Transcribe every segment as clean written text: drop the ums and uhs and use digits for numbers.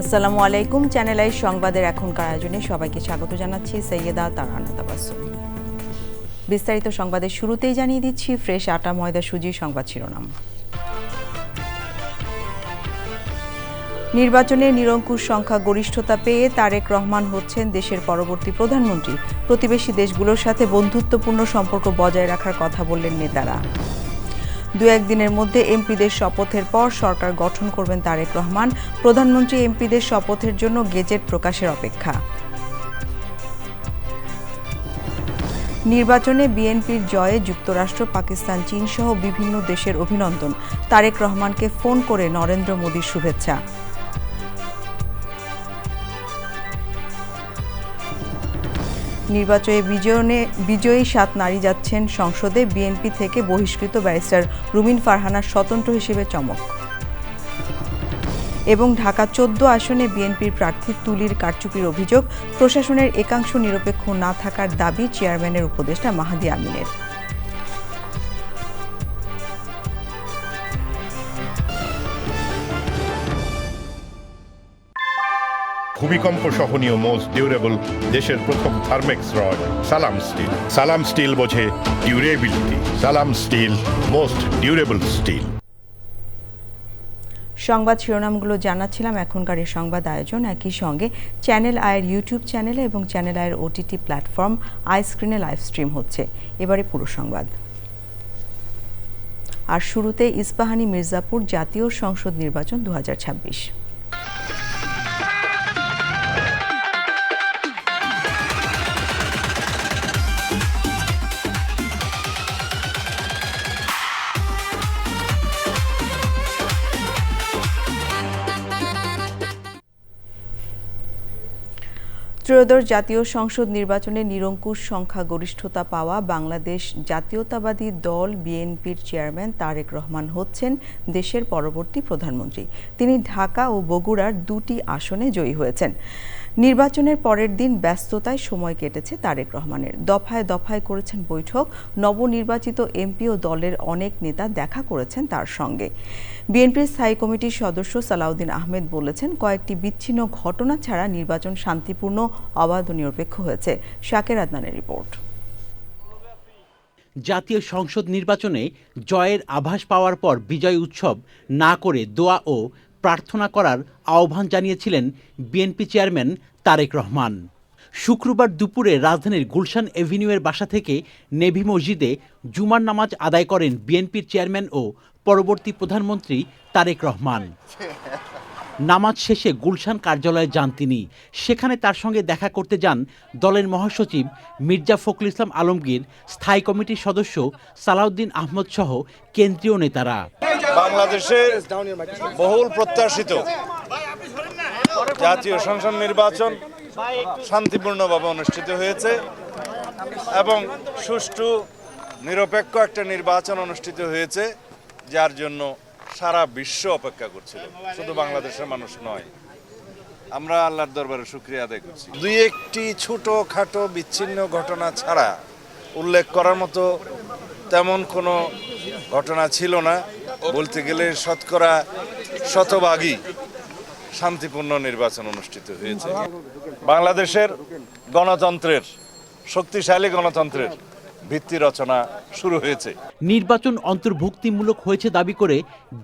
আসসালামু আলাইকুম। Channel I সংবাদের এখনকার আয়োজনে সবাইকে স্বাগত জানাচ্ছি সৈয়দা তারানা তাবাসসুম। বিস্তারিত সংবাদের শুরুতেই জানিয়ে দিচ্ছি ফ্রেশ আটা ময়দা সুজি সংবাদ শিরোনাম। নির্বাচনে নিরঙ্কুশ সংখ্যা গরিষ্ঠতা পেয়ে তারেক রহমান হচ্ছেন দেশের পরবর্তী প্রধানমন্ত্রী। প্রতিবেশী দেশগুলোর সাথে বন্ধুত্বপূর্ণ সম্পর্ক বজায় রাখার কথা বললেন নেতারা। দু একদিনের মধ্যে এমপিদের শপথের পর সরকার গঠন করবেন তারেক রহমান। প্রধানমন্ত্রী এমপিদের শপথের জন্য গেজেট প্রকাশের অপেক্ষা। নির্বাচনে বিএনপির জয়ে যুক্তরাষ্ট্র, পাকিস্তান, চীন সহ বিভিন্ন দেশের অভিনন্দন। তারেক রহমানকে ফোন করে নরেন্দ্র মোদির শুভেচ্ছা। নির্বাচনে বিজয়ী 7 নারী যাচ্ছেন সংসদে। বিএনপি থেকে বহিষ্কৃত ব্যারিস্টার রুমিন ফারহানার স্বতন্ত্র হিসেবে চমক। এবং ঢাকা 14 আসনে বিএনপির প্রার্থী তুলির কারচুপির অভিযোগ। প্রশাসনের একাংশ নিরপেক্ষ না থাকার দাবি চেয়ারম্যানের উপদেষ্টা মাহাদি আমিনের। ভূমিকম্প সহনীয় মোস্ট ডিউরেবল দেশের প্রথম থার্মেক্স রড সালাম স্টিল। সালাম স্টিল বোঝে ডিউরেবিলিটি। সালাম স্টিল, মোস্ট ডিউরেবল স্টিল। সংবাদ শিরোনামগুলো জানাচ্ছিলাম। এখনকার এই সংবাদ আয়োজন একই সঙ্গে চ্যানেল আয়ের ইউটিউব চ্যানেলে এবং চ্যানেল আয়ের ওটিটি প্ল্যাটফর্ম আই স্ক্রিনে লাইভ স্ট্রিম হচ্ছে। এবারে পুরো সংবাদ। আর শুরুতে ইস্পাহানি মির্জাপুর জাতীয় সংসদ নির্বাচন 2026। ত্রয়োদশ জাতীয় সংসদ নির্বাচনে নিরঙ্কুশ সংখ্যাগরিষ্ঠতা পাওয়া বাংলাদেশ জাতীয়তাবাদী দল বিএনপির চেয়ারম্যান তারেক রহমান হচ্ছেন দেশের পরবর্তী প্রধানমন্ত্রী। তিনি ঢাকা ও বগুড়ার 2টি আসনে জয়ী হয়েছেন। নির্বাচনের পরের দিন ব্যস্ততায় সময় কেটেছে তারেক রহমানের। দফায় দফায় করেছেন বৈঠক। নবনির্বাচিত এমপি ও দলের অনেক নেতা দেখা করেছেন তার সঙ্গে। বিএনপির স্থায়ী কমিটির সদস্য সালাউদ্দিন আহমেদ বলেছেন, কয়েকটি বিচ্ছিন্ন ঘটনা ছাড়া নির্বাচন শান্তিপূর্ণ, অবাধ ও নিরপেক্ষ হয়েছে। শাকের আদনানের রিপোর্ট। জাতীয় সংসদ নির্বাচনে জয়ের আভাস পাওয়ার পর বিজয় উৎসব না করে দোয়া ও প্রার্থনা করার আহ্বান জানিয়েছিলেন বিএনপি চেয়ারম্যান তারেক রহমান। শুক্রবার দুপুরে রাজধানীর গুলশান এভিনিউয়ের বাসা থেকে নেভি মসজিদে জুমার নামাজ আদায় করেন বিএনপির চেয়ারম্যান ও পরবর্তী প্রধানমন্ত্রী তারেক রহমান। নামাজ শেষে গুলশান কার্যালয়ে যান তিনি। সেখানে তার সঙ্গে দেখা করতে যান দলের মহাসচিব মির্জা ফখরুল ইসলাম আলমগীর, স্থায়ী কমিটির সদস্য সালাউদ্দিন আহমদ সহ কেন্দ্রীয় নেতারা। বাংলাদেশের বহুল প্রত্যাশিত জাতীয় সংসদ নির্বাচন শান্তিপূর্ণভাবে অনুষ্ঠিত হয়েছে এবং সুষ্ঠু নিরপেক্ষ একটা নির্বাচন অনুষ্ঠিত হয়েছে, যার জন্য সারা বিশ্ব অপেক্ষা করছিল, শুধু বাংলাদেশের মানুষ নয়। আমরা আল্লাহর দরবারে শুকরিয়া আদায় করছি। দুই একটি ছোটখাটো বিচ্ছিন্ন ঘটনা ছাড়া উল্লেখ করার মতো তেমন কোনো ঘটনা ছিল না। বলতে গেলে শতকরা শতভাগই শান্তিপূর্ণ নির্বাচন অনুষ্ঠিত হয়েছে। বাংলাদেশের গণতন্ত্রের, শক্তিশালী গণতন্ত্রের ভিত্তি রচনা শুরু হয়েছে। নির্বাচন অন্তর্ভুক্তিমূলক হয়েছে দাবি করে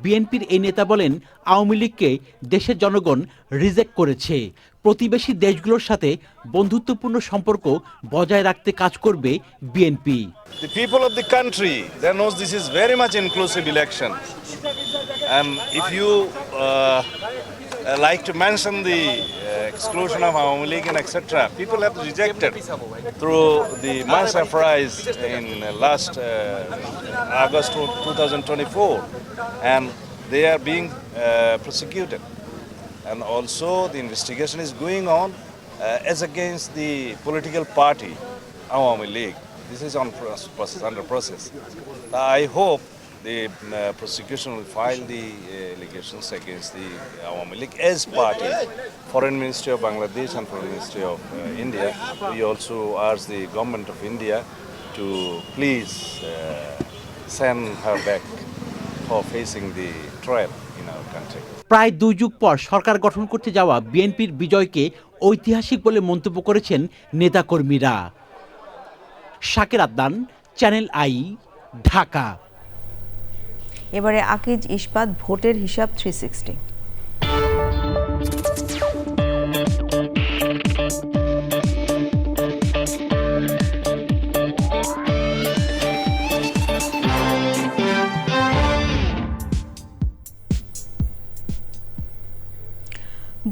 বিএনপির এই নেতা বলেন, আওয়ামী লীগকে দেশের জনগণ রিজেক্ট করেছে। প্রতিবেশী দেশগুলোর সাথে বন্ধুত্বপূর্ণ সম্পর্ক বজায় রাখতে কাজ করবে BNP. The people of the country, they know this is very much inclusive election, and if you like to mention the exclusion of Awami League and etc., people have rejected through the mass uprising in last August 2024, and they are being prosecuted, and also the investigation is going on as against the political party Awami League. This is under process. I hope the prosecution will file the allegations against the Awami League as party. Foreign Ministry of Bangladesh and Foreign Ministry of India, we also ask the government of India to please send her back for facing the trial in our country. country. প্রায় 2 যুগ পর সরকার গঠন করতে যাওয়া বিএনপির বিজয়কে ঐতিহাসিক বলে মন্তব্য করেছেন নেতাকর্মীরা। শাকের আদনান, চ্যানেল আই, ঢাকা। এবারে আকিজ ইস্পাত ভোটের হিসাব 360।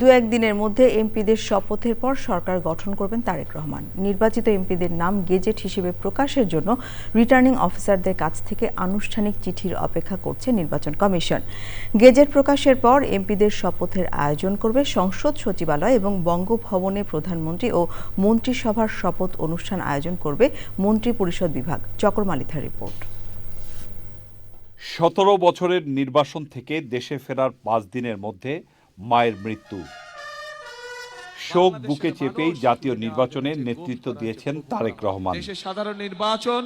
দু একদিনের মধ্যে এমপিদের শপথের পর সরকার গঠন করবেন তারেক রহমান। নির্বাচিত এমপিদের নাম গেজেট হিসেবে প্রকাশের জন্য রিটার্নিং অফিসারদের কাছ থেকে আনুষ্ঠানিক চিঠির অপেক্ষা করছে নির্বাচন কমিশন। গেজেট প্রকাশের পর এমপিদের শপথের আয়োজন করবে সংসদ সচিবালয় এবং বঙ্গভবনে প্রধানমন্ত্রী ও মন্ত্রিসভার শপথ অনুষ্ঠান আয়োজন করবে মন্ত্রিপরিষদ বিভাগ। চকর মালিথার রিপোর্ট। 17 বছরের নির্বাসন থেকে দেশে ফেরার 5 দিনের মধ্যে মায়ের মৃত্যু। শোক বুকে চেপেই জাতীয় নির্বাচনে নেতৃত্ব দিয়েছেন তারেক রহমান। সাধারণ নির্বাচন,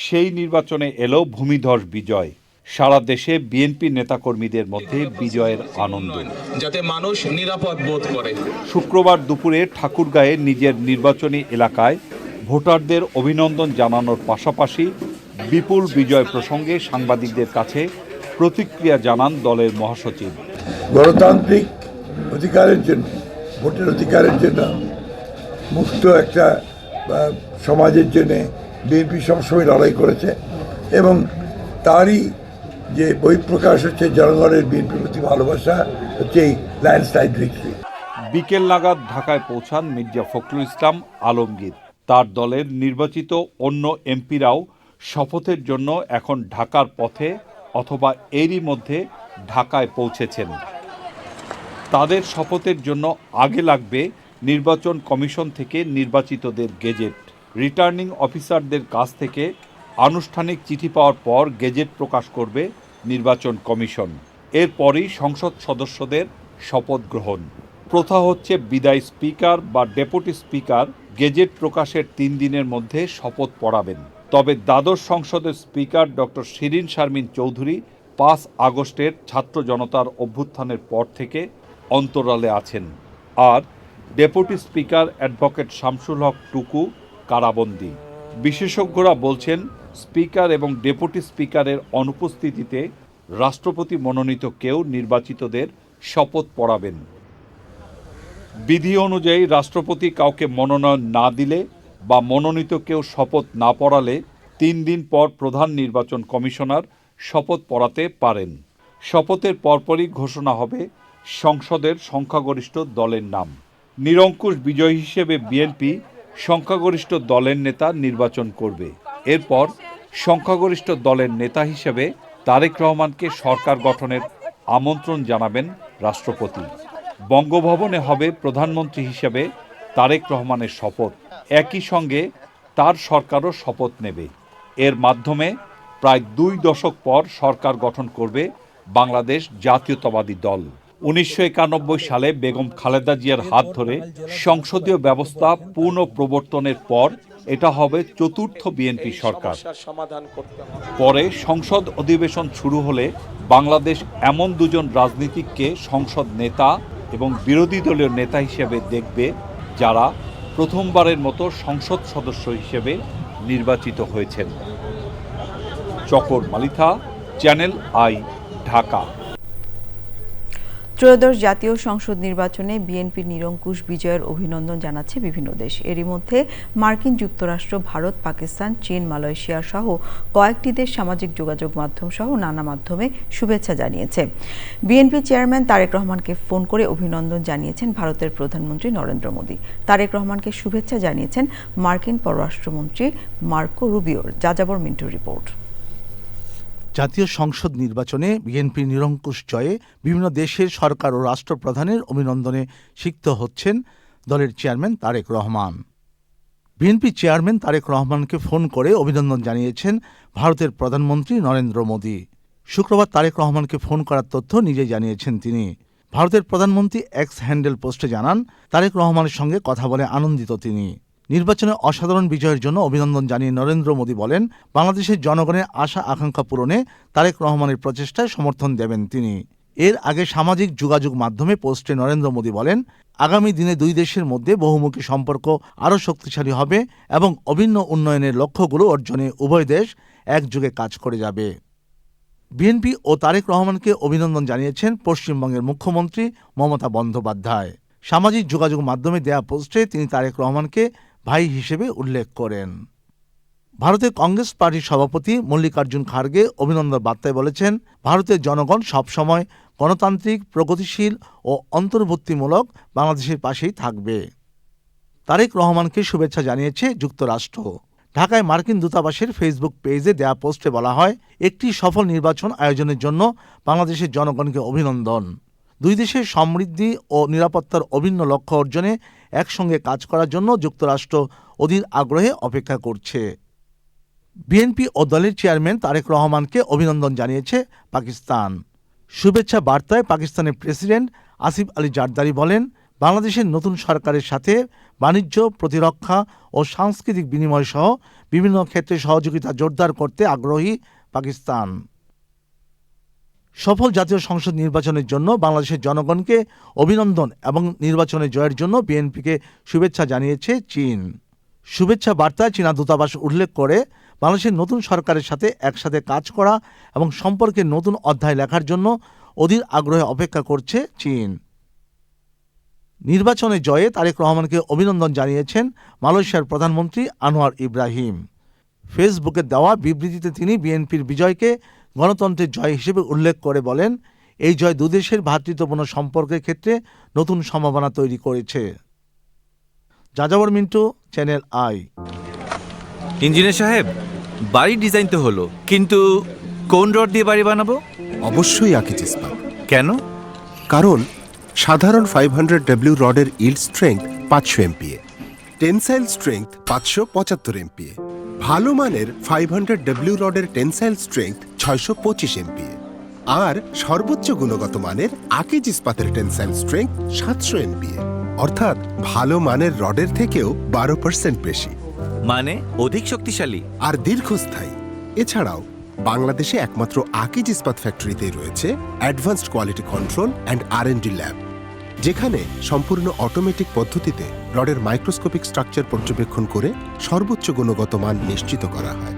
সেই নির্বাচনে এলো ভূমিধস বিজয়। সারা দেশে বিএনপি নেতাকর্মীদের মধ্যে বিজয়ের আনন্দ, যাতে মানুষ নিরাপদ বোধ করে। শুক্রবার দুপুরে ঠাকুরগাঁয়ে নিজের নির্বাচনী এলাকায় ভোটারদের অভিনন্দন জানানোর পাশাপাশি বিপুল বিজয় প্রসঙ্গে সাংবাদিকদের কাছে প্রতিক্রিয়া জানান দলের মহাসচিব। গণতান্ত্রিক অধিকারের জন্য, ভোটের অধিকারের জন্য, মুক্ত একটা সমাজের জন্য বিএনপি সবসময় লড়াই করেছে এবং তারই যে বহিঃপ্রকাশ হচ্ছে জনগণের বিএনপির প্রতি ভালোবাসা, হচ্ছে এই ল্যান্ডস্লাইড ভিক্টরি। বিকেল নাগাদ ঢাকায় পৌঁছান মির্জা ফখরুল ইসলাম আলমগীর। তার দলের নির্বাচিত অন্য এমপিরাও শপথের জন্য এখন ঢাকার পথে অথবা এরই মধ্যে ঢাকায় পৌঁছেছেন। তাদের শপথের জন্য আগে লাগবে নির্বাচন কমিশন থেকে নির্বাচিতদের গেজেট। রিটার্নিং অফিসারদের কাছ থেকে আনুষ্ঠানিক চিঠি পাওয়ার পর গেজেট প্রকাশ করবে নির্বাচন কমিশন। এরপরই সংসদ সদস্যদের শপথ গ্রহণ। প্রথা হচ্ছে বিদায়ী স্পিকার বা ডেপুটি স্পিকার গেজেট প্রকাশের 3 দিনের মধ্যে শপথ পড়াবেন। তবে দ্বাদশ সংসদের স্পিকার ডক্টর শিরিন শারমিন চৌধুরী 5 আগস্টের ছাত্র জনতার অভ্যুত্থানের পর থেকে অন্তরালে আছেন, আর ডেপুটি স্পিকার অ্যাডভোকেট শামসুল হক টুকু কারাবন্দী। বিশেষজ্ঞরা বলছেন, স্পিকার এবং ডেপুটি স্পিকারের অনুপস্থিতিতে রাষ্ট্রপতি মনোনীত কেউ নির্বাচিতদের শপথ পড়াবেন। বিধি অনুযায়ী রাষ্ট্রপতি কাউকে মনোনয়ন না দিলে বা মনোনীত কেউ শপথ না পড়ালে 3 দিন পর প্রধান নির্বাচন কমিশনার শপথ পড়াতে পারেন। শপথের পরপরই ঘোষণা হবে সংসদের সংখ্যাগরিষ্ঠ দলের নাম। নিরঙ্কুশ বিজয় হিসেবে বিএনপি সংখ্যাগরিষ্ঠ দলের নেতা নির্বাচন করবে। এরপর সংখ্যাগরিষ্ঠ দলের নেতা হিসেবে তারেক রহমানকে সরকার গঠনের আমন্ত্রণ জানাবেন রাষ্ট্রপতি। বঙ্গভবনে হবে প্রধানমন্ত্রী হিসেবে তারেক রহমানের শপথ। একই সঙ্গে তার সরকারও শপথ নেবে। এর মাধ্যমে প্রায় 2 দশক পর সরকার গঠন করবে বাংলাদেশ জাতীয়তাবাদী দল। 1991 সালে বেগম খালেদা জিয়ার হাত ধরে সংসদীয় ব্যবস্থা পুনঃপ্রবর্তনের পর এটা হবে 4র্থ বিএনপি সরকার। পরে সংসদ অধিবেশন শুরু হলে বাংলাদেশ এমন 2 জন রাজনীতিককে সংসদ নেতা এবং বিরোধী দলীয় নেতা হিসেবে দেখবে, যারা প্রথমবারের মতো সংসদ সদস্য হিসেবে নির্বাচিত হয়েছেন। চকর মালিথা, চ্যানেল আই, ঢাকা। ত্রয়োদশ জাতীয় সংসদ নির্বাচনে বিএনপির নিরঙ্কুশ বিজয়ের অভিনন্দন জানাচ্ছে বিভিন্ন দেশ। এরই মধ্যে মার্কিন যুক্তরাষ্ট্র, ভারত, পাকিস্তান, চীন, মালয়েশিয়া সহ কয়েকটি দেশ সামাজিক যোগাযোগ মাধ্যম সহ নানা মাধ্যমে শুভেচ্ছা জানিয়েছে। বিএনপি চেয়ারম্যান তারেক রহমানকে ফোন করে অভিনন্দন জানিয়েছেন ভারতের প্রধানমন্ত্রী নরেন্দ্র মোদী। তারেক রহমানকে শুভেচ্ছা জানিয়েছেন মার্কিন পররাষ্ট্রমন্ত্রী মার্কো রুবিওর। যাযাবর মিন্টুর রিপোর্ট। জাতীয় সংসদ নির্বাচনে বিএনপির নিরঙ্কুশ জয়ে বিভিন্ন দেশের সরকার ও রাষ্ট্রপ্রধানের অভিনন্দনে সিক্ত হচ্ছেন দলের chairman Tarique Rahman. BNP chairman Tarique রহমানকে ফোন করে অভিনন্দন জানিয়েছেন ভারতের প্রধানমন্ত্রী নরেন্দ্র মোদী। শুক্রবার তারেক রহমানকে ফোন করার তথ্য নিজেই জানিয়েছেন তিনি। ভারতের প্রধানমন্ত্রী এক্স হ্যান্ডেল পোস্টে জানান, তারেক রহমানের সঙ্গে কথা বলে আনন্দিত তিনি। নির্বাচনে অসাধারণ বিজয়ের জন্য অভিনন্দন জানিয়ে নরেন্দ্র মোদী বলেন, বাংলাদেশের জনগণের আশা আকাঙ্ক্ষা পূরণে তারেক রহমানের প্রচেষ্টায় সমর্থন দেবেন তিনি। এর আগে সামাজিক যোগাযোগ মাধ্যমে পোস্টে নরেন্দ্র মোদী বলেন, আগামী দিনে দুই দেশের মধ্যে বহুমুখী সম্পর্ক আরও শক্তিশালী হবে এবং অভিন্ন উন্নয়নের লক্ষ্যগুলো অর্জনে উভয় দেশ একযোগে কাজ করে যাবে। বিএনপি ও তারেক রহমানকে অভিনন্দন জানিয়েছেন পশ্চিমবঙ্গের মুখ্যমন্ত্রী মমতা বন্দ্যোপাধ্যায়। সামাজিক যোগাযোগ মাধ্যমে দেয়া পোস্টে তিনি তারেক রহমানকে ভাই হিসেবে উল্লেখ করেন। ভারতের কংগ্রেস পার্টির সভাপতি মল্লিকার্জুন খার্গে অভিনন্দন বার্তায় বলেছেন, ভারতের জনগণ সবসময় গণতান্ত্রিক, প্রগতিশীল ও অন্তর্ভুক্তিমূলক বাংলাদেশের পাশেই থাকবে। তারেক রহমানকে শুভেচ্ছা জানিয়েছে যুক্তরাষ্ট্র। ঢাকায় মার্কিন দূতাবাসের ফেসবুক পেজে দেয়া পোস্টে বলা হয়, একটি সফল নির্বাচন আয়োজনের জন্য বাংলাদেশের জনগণকে অভিনন্দন। দুই দেশের সমৃদ্ধি ও নিরাপত্তার অভিন্ন লক্ষ্য অর্জনে একসঙ্গে কাজ করার জন্য যুক্তরাষ্ট্র অধীর আগ্রহে অপেক্ষা করছে। বিএনপি ও দলের চেয়ারম্যান তারেক রহমানকে অভিনন্দন জানিয়েছে পাকিস্তান। শুভেচ্ছা বার্তায় পাকিস্তানের প্রেসিডেন্ট আসিফ আলী জারদারি বলেন, বাংলাদেশের নতুন সরকারের সাথে বাণিজ্য, প্রতিরক্ষা ও সাংস্কৃতিক বিনিময় সহ বিভিন্ন ক্ষেত্রে সহযোগিতা জোরদার করতে আগ্রহী পাকিস্তান। সফল জাতীয় সংসদ নির্বাচনের জন্য বাংলাদেশের জনগণকে অভিনন্দন এবং নির্বাচনে জয়ের জন্য বিএনপিকে শুভেচ্ছা জানিয়েছে চীন। শুভেচ্ছা বার্তায় চীনা দূতাবাস উল্লেখ করে বাংলাদেশের নতুন সরকারের সাথে একসাথে কাজ করা এবং সম্পর্কের নতুন অধ্যায় লেখার জন্য অধীর আগ্রহে অপেক্ষা করছে চীন। নির্বাচনে জয়ে তারেক রহমানকে অভিনন্দন জানিয়েছেন মালয়েশিয়ার প্রধানমন্ত্রী আনোয়ার ইব্রাহিম। ফেসবুকে দেওয়া বিবৃতিতে তিনি বিএনপির বিজয়কে গণতন্ত্রের জয় হিসেবে উল্লেখ করে বলেন, এই জয় দুদেশের ভ্রাতৃত্বপূর্ণ সম্পর্কের ক্ষেত্রে নতুন সম্ভাবনা তৈরি করেছে। যাযাবর মিন্টু, চ্যানেল আই। ইঞ্জিনিয়ার সাহেব, বাড়ির ডিজাইন তো হলো, কিন্তু কোন রড দিয়ে বাড়ি বানাবো? অবশ্যই আকিজ ইস্পাত। কেন? কারণ সাধারণ 500W রডের yield strength 500 MPa, tensile strength 575 MPa। ভালো মানের 500W রডের টেনসাইল স্ট্রেংথ 625 MPa। আর সর্বোচ্চ গুণগত মানের আকিজ ইস্পাতের টেনসাইল স্ট্রেংথ 700 MPa, অর্থাৎ ভালো মানের রডের থেকেও 12% বেশি। মানে অধিক শক্তিশালী আর দীর্ঘস্থায়ী। এছাড়াও বাংলাদেশে একমাত্র আকিজ ইস্পাত ফ্যাক্টরিতেই রয়েছে advanced quality control and R&D lab, যেখানে সম্পূর্ণ অটোমেটিক পদ্ধতিতে রডের মাইক্রোস্কোপিক স্ট্রাকচার পর্যবেক্ষণ করে সর্বোচ্চ গুণগত মান নিশ্চিত করা হয়।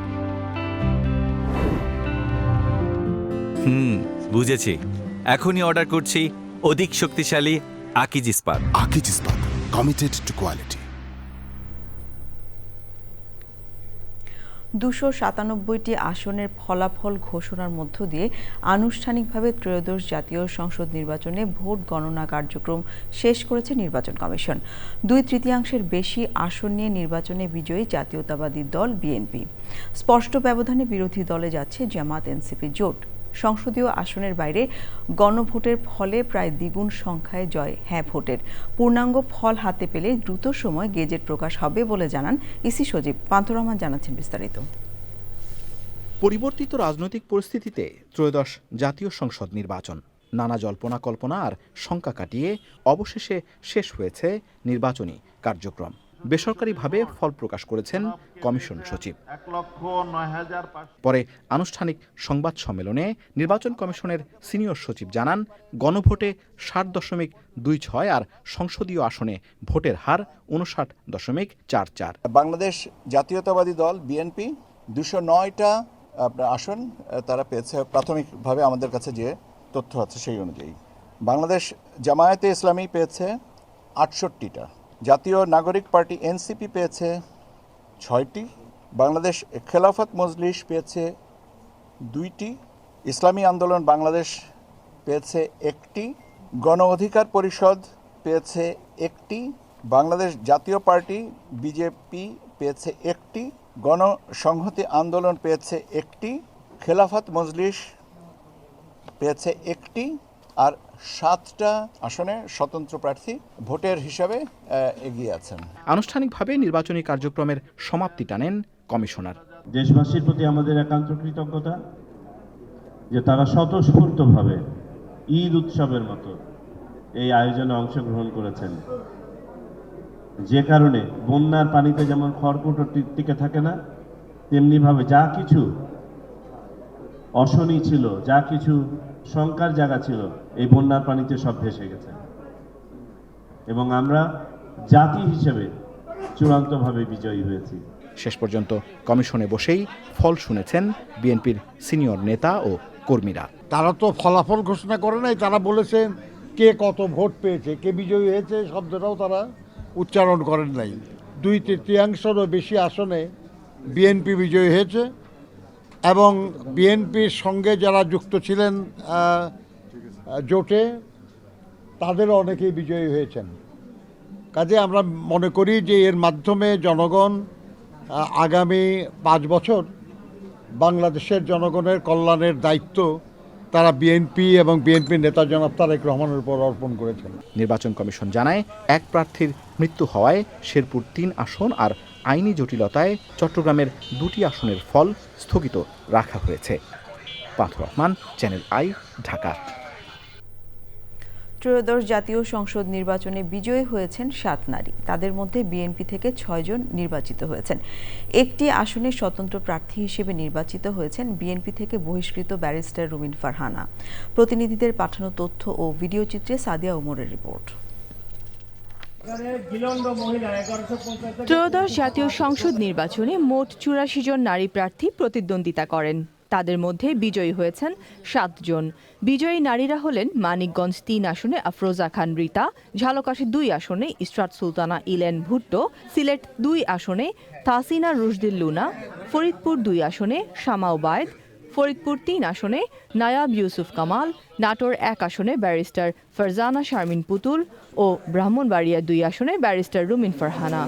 বুঝেছি। এখনই অর্ডার করছি অধিক শক্তিশালী আকিজ ইস্পাত। আকিজ ইস্পাত, কমিটেড টু কোয়ালিটি। 297টি আসনের ফলাফল ঘোষণার মধ্য দিয়ে আনুষ্ঠানিকভাবে ত্রয়োদশ জাতীয় সংসদ নির্বাচনে ভোট গণনা কার্যক্রম শেষ করেছে নির্বাচন কমিশন। 2/3 বেশি আসন নিয়ে নির্বাচনে বিজয়ী জাতীয়তাবাদী দল বিএনপি। স্পষ্ট ব্যবধানে বিরোধী দলে যাচ্ছে জামাত এনসিপি জোট। সংসদীয় আসনের বাইরে গণভোটের ফলে প্রায় দ্বিগুণ সংখ্যায় জয় হ্যাঁ ভোটের। পূর্ণাঙ্গ ফল হাতে পেলে দ্রুত সময় গেজেট প্রকাশ হবে বলে জানান ইসি সচিব পান্থর রহমান। জানাচ্ছেন বিস্তারিত। পরিবর্তিত রাজনৈতিক পরিস্থিতিতে ত্রয়োদশ জাতীয় সংসদ নির্বাচন নানা জল্পনা কল্পনা আর শঙ্কা কাটিয়ে অবশেষে শেষ হয়েছে নির্বাচনী কার্যক্রম। বেসরকারিভাবে ফল প্রকাশ করেছেন কমিশন সচিব। পরে আনুষ্ঠানিক সংবাদ সম্মেলনে নির্বাচন কমিশনের সিনিয়র সচিব জানান, গণভোটে 60.26 আর সংসদীয় আসনে ভোটের হার 59.44। বাংলাদেশ জাতীয়তাবাদী দল বিএনপি 209টা আসন তারা পেয়েছে প্রাথমিকভাবে আমাদের কাছে যে তথ্য আছে সেই অনুযায়ী। বাংলাদেশ জামায়াতে ইসলামী পেয়েছে 68টা, জাতীয় নাগরিক পার্টি এনসিপি পেয়েছে 6টি, বাংলাদেশ খেলাফত মজলিস পেয়েছে 2টি, ইসলামী আন্দোলন বাংলাদেশ পেয়েছে 1টি, গণ অধিকার পরিষদ পেয়েছে 1টি, বাংলাদেশ জাতীয় পার্টি বিজেপি পেয়েছে 1টি, গণসংহতি আন্দোলন পেয়েছে 1টি, খেলাফত মজলিস পেয়েছে 1টি, আর 7টা আসনে স্বতন্ত্র প্রার্থী ভোটের হিসাবে এগিয়ে আছেন। আনুষ্ঠানিকভাবে নির্বাচনী কার্যক্রমের সমাপ্তি টানেন কমিশনার। দেশবাসীর প্রতি আমাদের একান্ত কৃতজ্ঞতা যে তারা স্বতঃস্ফূর্তভাবে ঈদ উৎসবের মতো এই আয়োজনে অংশগ্রহণ করেছেন, যে কারণে বন্যার পানিতে যেমন খড়কুটো টিকে থাকে না, তেমনিভাবে যা কিছু অশনি ছিল, যা কিছু শঙ্কার জায়গা ছিল, এই বন্যার পানিতে সব ভেসে গেছে এবং আমরা জাতি হিসেবে চূড়ান্তভাবে বিজয়ী হয়েছি। শেষ পর্যন্ত কমিশনে বসেই ফল শুনেছেন বিএনপির সিনিয়র নেতা ও কর্মীরা। তারা তো ফলাফল ঘোষণা করে নাই, তারা বলেছেন কে কত ভোট পেয়েছে, কে বিজয়ী হয়েছে শব্দটাও তারা উচ্চারণ করেন নাই। 2/3 বেশি আসনে বিএনপি বিজয়ী হয়েছে এবং বিএনপির সঙ্গে যারা যুক্ত ছিলেন জোটে তাদেরও অনেকেই বিজয়ী হয়েছেন। কাজে আমরা মনে করি যে এর মাধ্যমে জনগণ আগামী 5 বছর বাংলাদেশের জনগণের কল্যাণের দায়িত্ব তারা বিএনপি এবং বিএনপির নেতা জনাব তারেক রহমানের উপর অর্পণ করেছেন। নির্বাচন কমিশন জানায়, এক প্রার্থীর মৃত্যু হওয়ায় শেরপুর 3 আসন আর আইনি জটিলতায় চট্টগ্রামের 2টি আসনের ফল স্থগিত রাখা হয়েছে। পাথর রহমান, চ্যানেল আই, ঢাকা। ত্রয়োদশ জাতীয় সংসদ নির্বাচনে বিজয়ী হয়েছেন 7 নারী। তাদের মধ্যে বিএনপি থেকে 6 জন নির্বাচিত হয়েছেন। একটি আসনে স্বতন্ত্র প্রার্থী হিসেবে নির্বাচিত হয়েছেন বিএনপি থেকে বহিষ্কৃত ব্যারিস্টার রুমিন ফারহানা। প্রতিনিধিদের পাঠানো তথ্য ও ভিডিও চিত্রে সাদিয়া ওমরের রিপোর্ট। ত্রয়োদশ জাতীয় সংসদ নির্বাচনে মোট 84 জন নারী প্রার্থী প্রতিদ্বন্দ্বিতা করেন। তাদের মধ্যে বিজয়ী হয়েছেন 7 জন। বিজয়ী নারীরা হলেন মানিকগঞ্জ 3 আসনে আফরোজা খান রিতা, ঝালকাঠি 2 আসনে ইসরাত সুলতানা ইলেন ভুট্টো, সিলেট 2 আসনে তাহসিনা রুশদিল লুনা, ফরিদপুর 2 আসনে শামা ওবায়েদ, ফরিদপুর 3 আসনে নায়াব ইউসুফ কামাল, নাটোর 1 আসনে ব্যারিস্টার ফারজানা শারমিন পুতুল ও ব্রাহ্মণবাড়িয়া 2 আসনে ব্যারিস্টার রুমিন ফারহানা।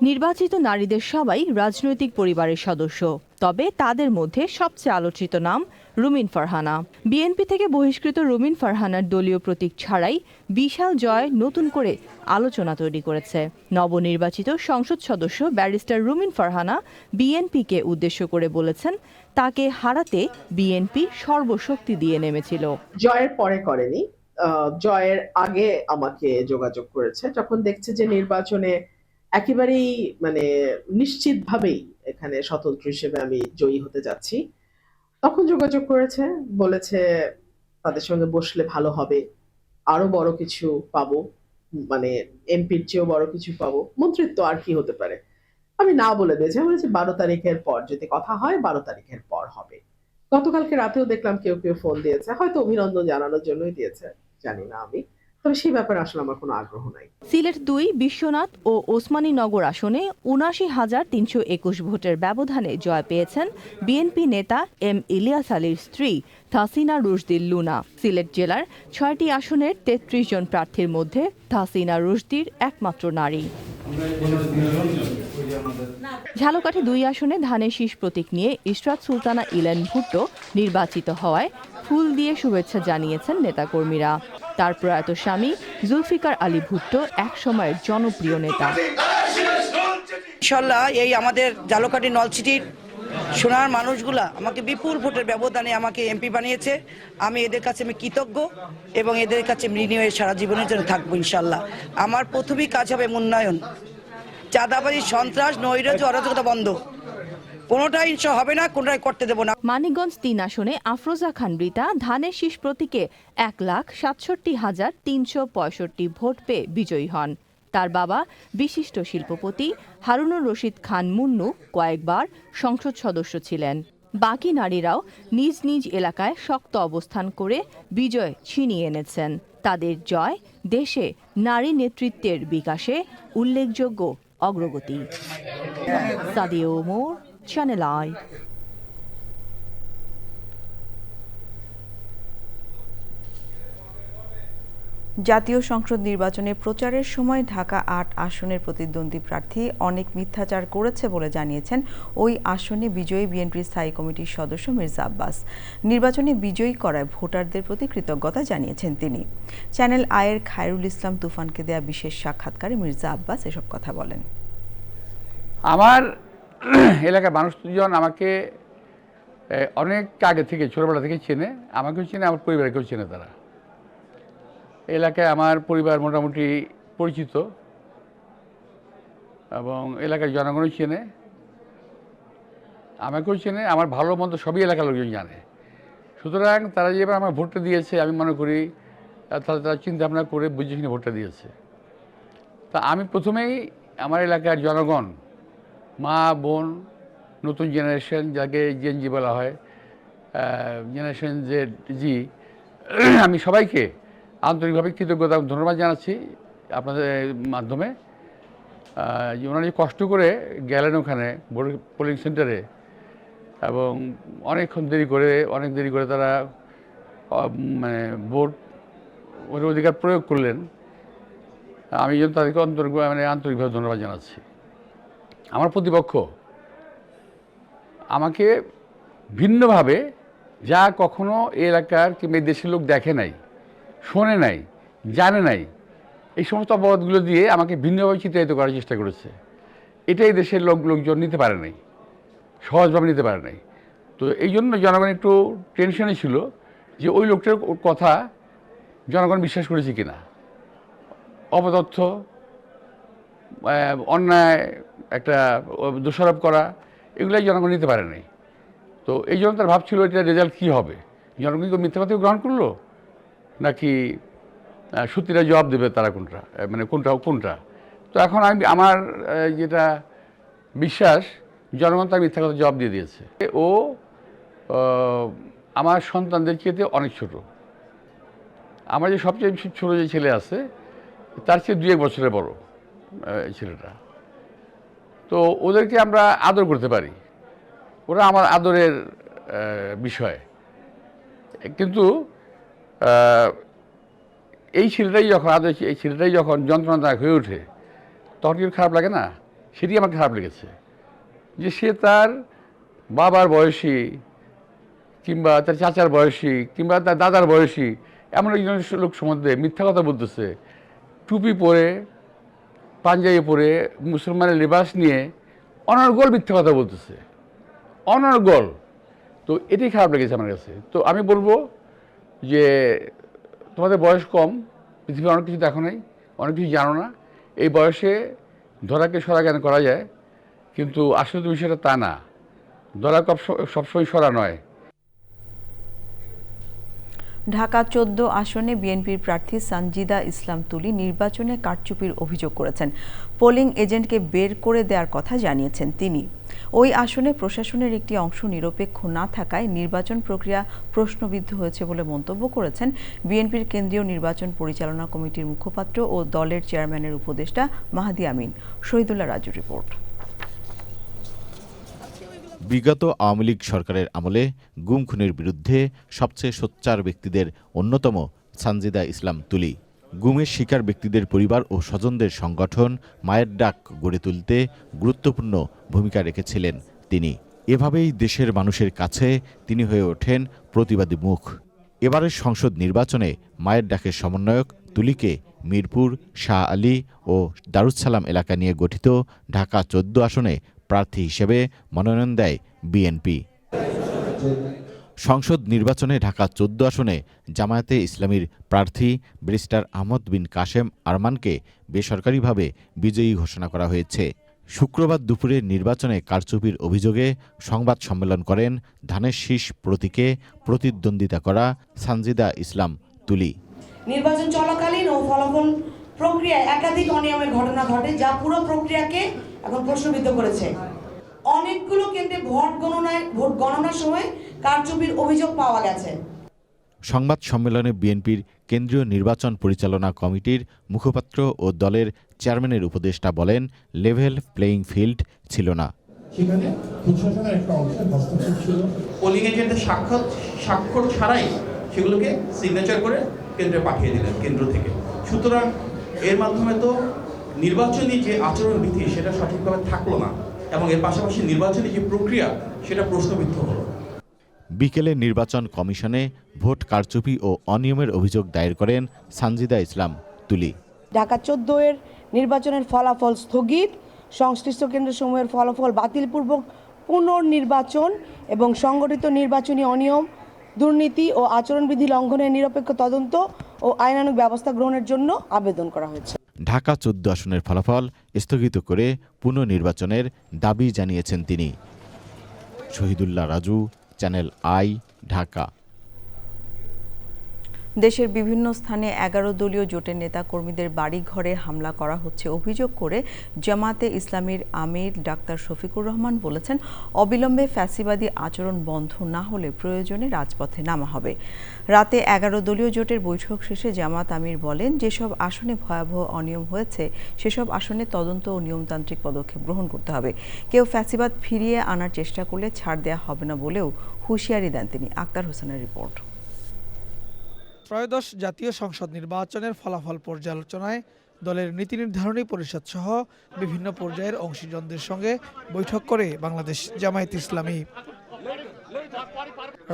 নির্বাচিত নারীদের সবাই রাজনৈতিক পরিবারের সদস্য, তবে তাদের মধ্যে সবচেয়ে আলোচিত নাম রুমিন ফারহানা। বিএনপি থেকে বহিষ্কৃত রুমিন ফারহানার দলীয় প্রতীক ছাড়াই বিশাল জয় নতুন করে আলোচনা তৈরি করেছে। নবনির্বাচিত সংসদ সদস্য ব্যারিস্টার রুমিন ফারহানা বিএনপিকে উদ্দেশ্য করে বলেছেন, তাকে হারাতে বিএনপি সর্বশক্তি দিয়ে নেমেছিল। জয়ের পরে করেনি, জয়ের আগে আমাকে যোগাযোগ করেছে, যখন দেখছে যে নির্বাচনে একেবারেই নিশ্চিতভাবেই এখানে স্বতন্ত্র হিসেবে আমি জয়ী হতে যাচ্ছি, তখন যোগাযোগ করেছে, বলেছে তাদের সঙ্গে বসলে ভালো হবে, আরো বড় কিছু পাবো, এমপির চেয়েও বড় কিছু পাবো, মন্ত্রিত্ব আর কি হতে পারে। আমি না বলে দিয়েছি, বলেছি 12 তারিখের পর যদি কথা হয় 12 তারিখের পর হবে। গতকালকে রাতেও দেখলাম কেউ কেউ ফোন দিয়েছে, হয়তো অভিনন্দন জানানোর জন্যই দিয়েছে, জানি না আমি, তবে সেই ব্যাপারে আসলে আমার কোনো আগ্রহ নাই। সিলেট 2 বিশ্বনাথ ও ওসমানীনগর আসনে ৭৯,৩২১ ভোটের ব্যবধানে জয় পেয়েছেন বিএনপি নেতা এম ইলিয়াস আলীর স্ত্রী তাহসিনা রুশদিল লুনা। সিলেট জেলার 6টি আসনের 33 জন প্রার্থীর মধ্যে তাহসিনা রুশদির একমাত্র নারী। ঝালকাঠি 2 আসনে ধানের শীষ প্রতীক নিয়ে ইসরাত সুলতানা ইলেন ভুট্টো নির্বাচিত হওয়ায় ফুল দিয়ে শুভেচ্ছা জানিয়েছেন নেতাকর্মীরা। তার প্রয়াত স্বামী জুলফিকার আলী ভুট্টো এক সময়ের জনপ্রিয় নেতা। ইনশাল্লাহ এই আমাদের ঝালকাঠি নলছিটির সোনার মানুষগুলা আমাকে বিপুল ভোটের ব্যবধানে আমাকে এমপি বানিয়েছে। আমি এদের কাছে আমি কৃতজ্ঞ এবং এদের কাছে ঋণী হয়ে সারা জীবনের জন্য থাকবো ইনশাল্লাহ। আমার প্রথমেই কাজ হবে উন্নয়ন, চাঁদাবাজি, সন্ত্রাস, নৈরাজ্য, অরাজকতা বন্ধ, কোনোটাই হবে না, কোনোটাই করতে দেব না। মানিকগঞ্জ 3 আসনে আফরোজা খান রিতা ধানের শীষ প্রতীকে 1,67,365 ভোট পেয়ে বিজয়ী হন। তার বাবা বিশিষ্ট শিল্পপতি হারুনুর রশিদ খান মুন্নু কয়েকবার সংসদ সদস্য ছিলেন। বাকি নারীরাও নিজ নিজ এলাকায় শক্ত অবস্থান করে বিজয় ছিনিয়ে এনেছেন। তাদের জয় দেশে নারী নেতৃত্বের বিকাশে উল্লেখযোগ্য অগ্রগতি। Sadia Omar, channel I. জাতীয় সংসদ নির্বাচনে প্রচারের সময় ঢাকা 8 আসনের প্রতিদ্বন্দ্বী প্রার্থী অনেক মিথ্যাচার করেছে বলে জানিয়েছেন ওই আসনে বিজয়ী বিএনপির স্থায়ী কমিটির সদস্য মির্জা আব্বাস। নির্বাচনে বিজয়ী করায় ভোটারদের প্রতি কৃতজ্ঞতা জানিয়েছেন তিনি। চ্যানেল আয়ের খায়রুল ইসলাম তুফানকে দেয়া বিশেষ সাক্ষাৎকারে মির্জা আব্বাস এসব কথা বলেন। আমার এলাকার মানুষজন আমাকে অনেক আগে থেকে ছোটবেলা থেকে চেনে, আমাকেও চেনে, আমার পরিবারকেও চেনে। তারা এলাকায় আমার পরিবার মোটামুটি পরিচিত এবং এলাকার জনগণও চেনে। আমাকেও চেনে, আমার ভালো মন্দ সবই এলাকার লোকজন জানে। সুতরাং তারা যেভাবে আমার ভোটটা দিয়েছে আমি মনে করি তারা চিন্তা ভাবনা করে বুঝে শুনে ভোটটা দিয়েছে। তা আমি প্রথমেই আমার এলাকার জনগণ, মা বোন, নতুন জেনারেশন, যাকে জেনজি বলা হয়, জেনারেশন জি, আমি সবাইকে আন্তরিকভাবে কৃতজ্ঞতা ধন্যবাদ জানাচ্ছি আপনাদের মাধ্যমে। ওনারা যে কষ্ট করে গেলেন ওখানে ভোট পোলিং সেন্টারে এবং অনেক দেরি করে তারা মানে ভোটের অধিকার প্রয়োগ করলেন, আমি যেন তাদেরকে আন্তরিকভাবে ধন্যবাদ জানাচ্ছি। আমার প্রতিপক্ষ আমাকে ভিন্নভাবে যা কখনো এই এলাকার কিংবা এই দেশের লোক দেখে নাই, শোনে নাই, জানে নাই, এই সমস্ত অপবাদগুলো দিয়ে আমাকে ভিন্নভাবে চিত্রায়িত করার চেষ্টা করেছে। এটাই দেশের লোকজন নিতে পারে নাই, সহজভাবে নিতে পারে নাই। তো এই জন্য জনগণ একটু টেনশনে ছিল যে ওই লোকটার কথা জনগণ বিশ্বাস করেছে কিনা। অপতথ্য, অন্যায় একটা দোষারোপ করা, এগুলাই জনগণ নিতে পারে নাই। তো এই জন্য তার ভাবছিল এটা রেজাল্ট কী হবে, জনগণ কি মিথ্যা কথা গ্রহণ করলো নাকি সত্যিটা জবাব দেবে তারা কোনটা। তো এখন আমার যেটা বিশ্বাস, জনগণ তার মিথ্যা কথা জবাব দিয়ে দিয়েছে। ও আমার সন্তানদের চেয়ে অনেক ছোট। আমার যে সবচেয়ে ছোট যে ছেলে আছে তার চেয়ে 2-1 বছরের বড় ছেলেটা। তো ওদেরকে আমরা আদর করতে পারি, ওরা আমার আদরের বিষয়। কিন্তু এই ছেলেটাই যখন যন্ত্রণাদায়ক হয়ে ওঠে তখন কি খারাপ লাগে না? সেটি আমার খারাপ লেগেছে যে সে তার বাবার বয়সী কিংবা তার চাচার বয়সী কিংবা তার দাদার বয়সী এমন একজন লোক সম্বন্ধে মিথ্যা কথা বলতেছে, টুপি পরে, পাঞ্জাবি পরে, মুসলমানের লিবাস নিয়ে অনর্গল মিথ্যা কথা বলতেছে, অনর্গল। তো এটাই খারাপ লেগেছে আমার কাছে। তো আমি বলবো যে তোমাদের বয়স কম, পৃথিবীর অনেক কিছু দেখো নাই, অনেক কিছু জানো না। এই বয়সে ধরাকে সরা জ্ঞান করা যায়, কিন্তু আসলে তো বিষয়টা তা না। ধরা সবসময় সরা নয়। ঢাকা 14 আসনে বিএনপির প্রার্থী সানজিদা ইসলাম তুলি নির্বাচনে কারচুপির অভিযোগ করেছেন। পোলিং এজেন্টকে বের করে দেওয়ার কথা জানিয়েছেন তিনি। ওই আসনে প্রশাসনের একটি অংশ নিরপেক্ষ না থাকায় নির্বাচন প্রক্রিয়া প্রশ্নবিদ্ধ হয়েছে বলে মন্তব্য করেছেন বিএনপির কেন্দ্রীয় নির্বাচন পরিচালনা কমিটির মুখপাত্র ও দলের চেয়ারম্যানের উপদেষ্টা মাহাদি আমিন। শহীদুল্লাহ রাজুর রিপোর্ট। বিগত আওয়ামী লীগ সরকারের আমলে গুম খুনের বিরুদ্ধে সবচেয়ে সোচ্চার ব্যক্তিদের অন্যতম সানজিদা ইসলাম তুলি। গুমের শিকার ব্যক্তিদের পরিবার ও স্বজনদের সংগঠন মায়ের ডাক গড়ে তুলতে গুরুত্বপূর্ণ ভূমিকা রেখেছিলেন তিনি। এভাবেই দেশের মানুষের কাছে তিনি হয়ে ওঠেন প্রতিবাদী মুখ। এবারের সংসদ নির্বাচনে মায়ের ডাকের সমন্বয়ক তুলিকে মিরপুর, শাহ আলী ও দারুসসালাম এলাকা নিয়ে গঠিত ঢাকা 14 আসনে প্রার্থী হিসেবে মনোনয়ন দেয় বিএনপি। সংসদ নির্বাচনে ঢাকা 14 আসনে জামায়াতে ইসলামীর প্রার্থী ব্যারিস্টার আহমদ বিন কাশেম আরমানকে বেসরকারিভাবে বিজয়ী ঘোষণা করা হয়েছে। শুক্রবার দুপুরে নির্বাচনে কারচুপির অভিযোগে সংবাদ সম্মেলন করেন ধানের শীষ প্রতীকে প্রতিদ্বন্দ্বিতা করা সানজিদা ইসলাম তুলি। নির্বাচন চলাকালীন ও ফলাফল প্রক্রিয়ায় একাধিক অনিয়মের ঘটনা ঘটে, যা পুরো প্রক্রিয়াকে এখন প্রশ্নবিদ্ধ করেছে। অনেকগুলো কেন্দ্রে ভোট গণনার সময় কারচুপির অভিযোগ পাওয়া গেছে। সংবাদ সম্মেলনে বিএনপির কেন্দ্রীয় নির্বাচন পরিচালনা কমিটির মুখপাত্র ও দলের চেয়ারম্যানের উপদেষ্টা বলেন, লেভেল প্লেইং ফিল্ড ছিল না। সেখানে প্রশাসনের একটা অংশের হস্তক্ষেপ ছিল। পোলিং এজেন্টের স্বাক্ষর ছাড়াই সেগুলোকে সিগনেচার করে কেন্দ্রে পাঠিয়ে দিলেন কেন্দ্র থেকে। সুতরাং এর মাধ্যমে তো নির্বাচনী যে আচরণবিধি সেটা সঠিকভাবে থাকলো না, এবং এর পাশাপাশি নির্বাচনী যে প্রক্রিয়া সেটা প্রশ্নবিদ্ধ হলো। বিকেলে নির্বাচন কমিশনে ভোট কারচুপি ও অনিয়মের অভিযোগ দায়ের করেন সানজিদা ইসলাম তুলি। ঢাকা 14 এর নির্বাচনের ফলাফল স্থগিত, সংশ্লিষ্ট কেন্দ্রসমূহের ফলাফল বাতিলপূর্বক পুনর্নির্বাচন এবং সংগঠিত নির্বাচনী অনিয়ম, দুর্নীতি ও আচরণবিধি লঙ্ঘনের নিরপেক্ষ তদন্ত ও আইনানুগ ব্যবস্থা গ্রহণের জন্য আবেদন করা হয়েছে। ঢাকা 14 আসনের ফলাফল স্থগিত করে পুনর্নির্বাচনের দাবি জানিয়েছেন তিনি। Shahidullah Raju, channel i, Dhaka. দেশের বিভিন্ন স্থানে 11 দলীয় জোটের নেতা কর্মীদের বাড়ি ঘরে হামলা করা হচ্ছে অভিযোগ করে জামায়াতে ইসলামীর আমির ডাক্তার শফিকুর রহমান বলেছেন, অবিলম্বে ফ্যাসিবাদী আচরণ বন্ধ না হলে প্রয়োজনে রাজপথে নামা হবে। রাতে 11 দলীয় জোটের বৈঠক শেষে জামায়াত আমির বলেন, যেসব আসনে ভয়াবহ অনিয়ম হয়েছে সেসব আসনে তদন্ত ও নিয়মতান্ত্রিক পদক্ষেপ গ্রহণ করতে হবে। কেউ ফ্যাসিবাদ ফিরিয়ে আনার চেষ্টা করলে ছাড় দেওয়া হবে না বলেও হুঁশিয়ারি দেন তিনি। আক্তার হোসেনের রিপোর্ট। ত্রয়োদশ জাতীয় সংসদ নির্বাচনের ফলাফল পর্যালোচনায় দলের নীতি নির্ধারণী পরিষদ সহ বিভিন্ন পর্যায়ের অংশীজনদের সঙ্গে বৈঠক করে বাংলাদেশ জামায়াতে ইসলামী।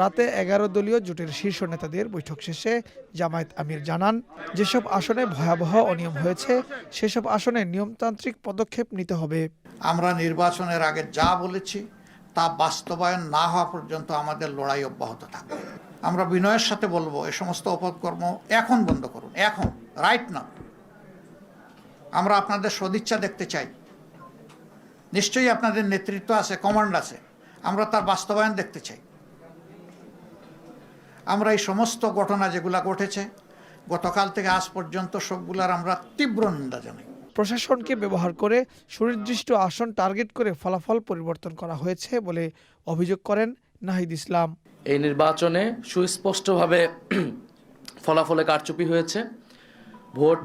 রাতে 11 দলীয় জোটের শীর্ষ নেতাদের বৈঠক শেষে জামায়াত আমির জানান, যেসব আসনে ভয়াবহ অনিয়ম হয়েছে সেসব আসনে নিয়মতান্ত্রিক পদক্ষেপ নিতে হবে। আমরা নির্বাচনের আগে যা বলেছি তা বাস্তবায়ন না হওয়া পর্যন্ত আমাদের লড়াই অব্যাহত থাকবে। আমরা বিনয়ের সাথে বলবো, এ সমস্ত অপকর্ম এখন বন্ধ করুন, এখন, রাইট না। আমরা আপনাদের সদিচ্ছা দেখতে চাই। নিশ্চয়ই আপনাদের নেতৃত্ব আছে, কমান্ড আছে, আমরা তার বাস্তবায়ন দেখতে চাই। আমরা এই সমস্ত ঘটনা যেগুলা ঘটেছে গতকাল থেকে আজ পর্যন্ত সবগুলার আমরা তীব্র নিন্দা জানাই। প্রশাসনকে ব্যবহার করে সুনির্দিষ্ট আসন টার্গেট করে ফলাফল পরিবর্তন করা হয়েছে বলে অভিযোগ করেন নাহিদ ইসলাম। এই নির্বাচনে সুস্পষ্টভাবে ফলাফলে কারচুপি হয়েছে। ভোট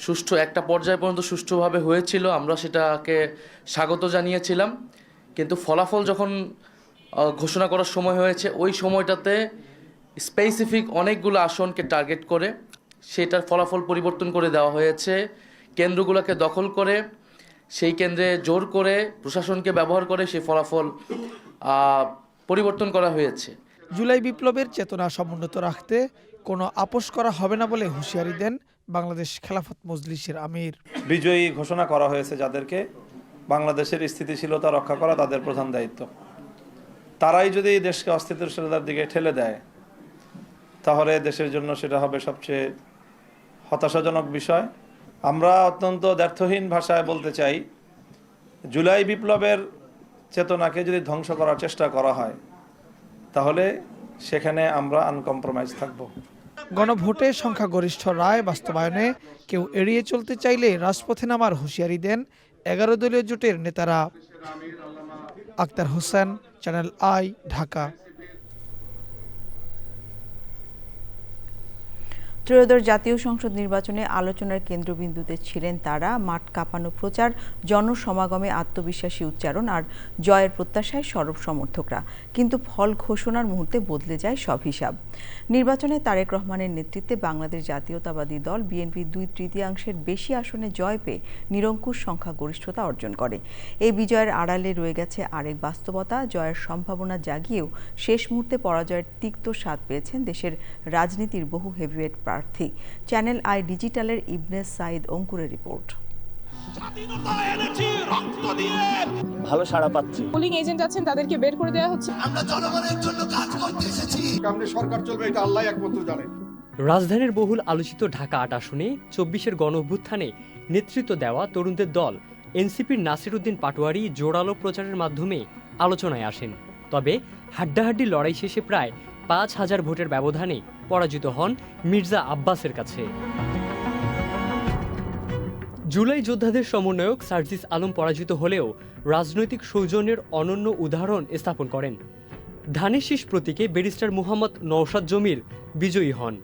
সুষ্ঠু একটা পর্যায় পর্যন্ত সুষ্ঠুভাবে হয়েছিল, আমরা সেটাকে স্বাগত জানিয়েছিলাম। কিন্তু ফলাফল যখন ঘোষণা করার সময় হয়েছে, ওই সময়টাতে স্পেসিফিক অনেকগুলো আসনকে টার্গেট করে সেটার ফলাফল পরিবর্তন করে দেওয়া হয়েছে। কেন্দ্রগুলোকে দখল করে সেই কেন্দ্রে জোর করে প্রশাসনকে ব্যবহার করে সেই ফলাফল পরিবর্তন করা হয়েছে। জুলাই বিপ্লবের চেতনা সমুন্নত রাখতে কোনো আপোষ করা হবে না বলে হুঁশিয়ারি দেন বাংলাদেশ খেলাফত মজলিসের আমির। বিজয়ী ঘোষণা করা হয়েছে যাদেরকে, বাংলাদেশের স্থিতিশীলতা রক্ষা করা তাদের প্রধান দায়িত্ব। তারাই যদি দেশকে অস্থিতিশীলতার দিকে ঠেলে দেয় তাহলে দেশের জন্য সেটা হবে সবচেয়ে হতাশাজনক বিষয়। আমরা অত্যন্ত দ্ব্যর্থহীন ভাষায় বলতে চাই, জুলাই বিপ্লবের চেতনাকে যদি ধ্বংস করার চেষ্টা করা হয় তাহলে সেখানে আমরা আনকম্প্রোমাইজ থাকব। গণভোটে সংখ্যাগরিষ্ঠ রায় বাস্তবায়নে কেউ এড়িয়ে চলতে চাইলে রাজপথে নামার হুঁশিয়ারি দেন 11 দলীয় জোটের নেতারা। Akhtar Hossain, channel i, Dhaka. ত্রয়োদশ জাতীয় সংসদ নির্বাচনে আলোচনার কেন্দ্রবিন্দুতে ছিলেন তারা। মাঠ কাঁপানো প্রচার, জনসমাগমে আত্মবিশ্বাসী উচ্চারণ আর জয়ের প্রত্যাশায় সরব সমর্থকরা। কিন্তু ফল ঘোষণার মুহূর্তে বদলে যায় সব হিসাব। নির্বাচনে তারেক রহমানের নেতৃত্বে বাংলাদেশ জাতীয়তাবাদী দল বিএনপি 2/3 বেশি আসনে জয় পেয়ে নিরঙ্কুশ সংখ্যাগরিষ্ঠতা অর্জন করে। এই বিজয়ের আড়ালে রয়ে গেছে আরেক বাস্তবতা। জয়ের সম্ভাবনা জাগিয়েও শেষ মুহূর্তে পরাজয়ের তিক্ত স্বাদ পেয়েছেন দেশের রাজনীতির বহু হেভিওয়েট প্রার্থী। চ্যানেল আই ডিজিটালের ইবনে সাইদ অঙ্কুরের রিপোর্ট। ভালো সাড়া পাচ্ছি। পোলিং এজেন্ট আছেন, তাদেরকে বের করে দেওয়া হচ্ছে। আমরা জনগণের জন্য কাজ করতে এসেছি। কেমনে সরকার চলবে এটা আল্লাহ একমাত্র জানে। রাজধানীর বহুল আলোচিত ঢাকা ৮ আসনে ২৪-এর গণঅভ্যুত্থানে নেতৃত্ব দেওয়া তরুণদের দল এনসিপির নাসির উদ্দিন পাটোয়ারি জোরালো প্রচারের মাধ্যমে আলোচনায় আসেন। তবে হাড্ডাহাড্ডি লড়াই শেষে প্রায় ৫,০০০ ভোটের ব্যবধানে পরাজিত হন মির্জা আব্বাসের কাছে। জুলাই যোদ্ধাদের সমন্বয়ক সার্জিস আলম পরাজিত হলেও রাজনৈতিক সৌজন্যের অনন্য উদাহরণ স্থাপন করেন। ধানের শীষ প্রতীকে ব্যারিস্টার মুহাম্মদ নওশাদ জমির বিজয়ী হন।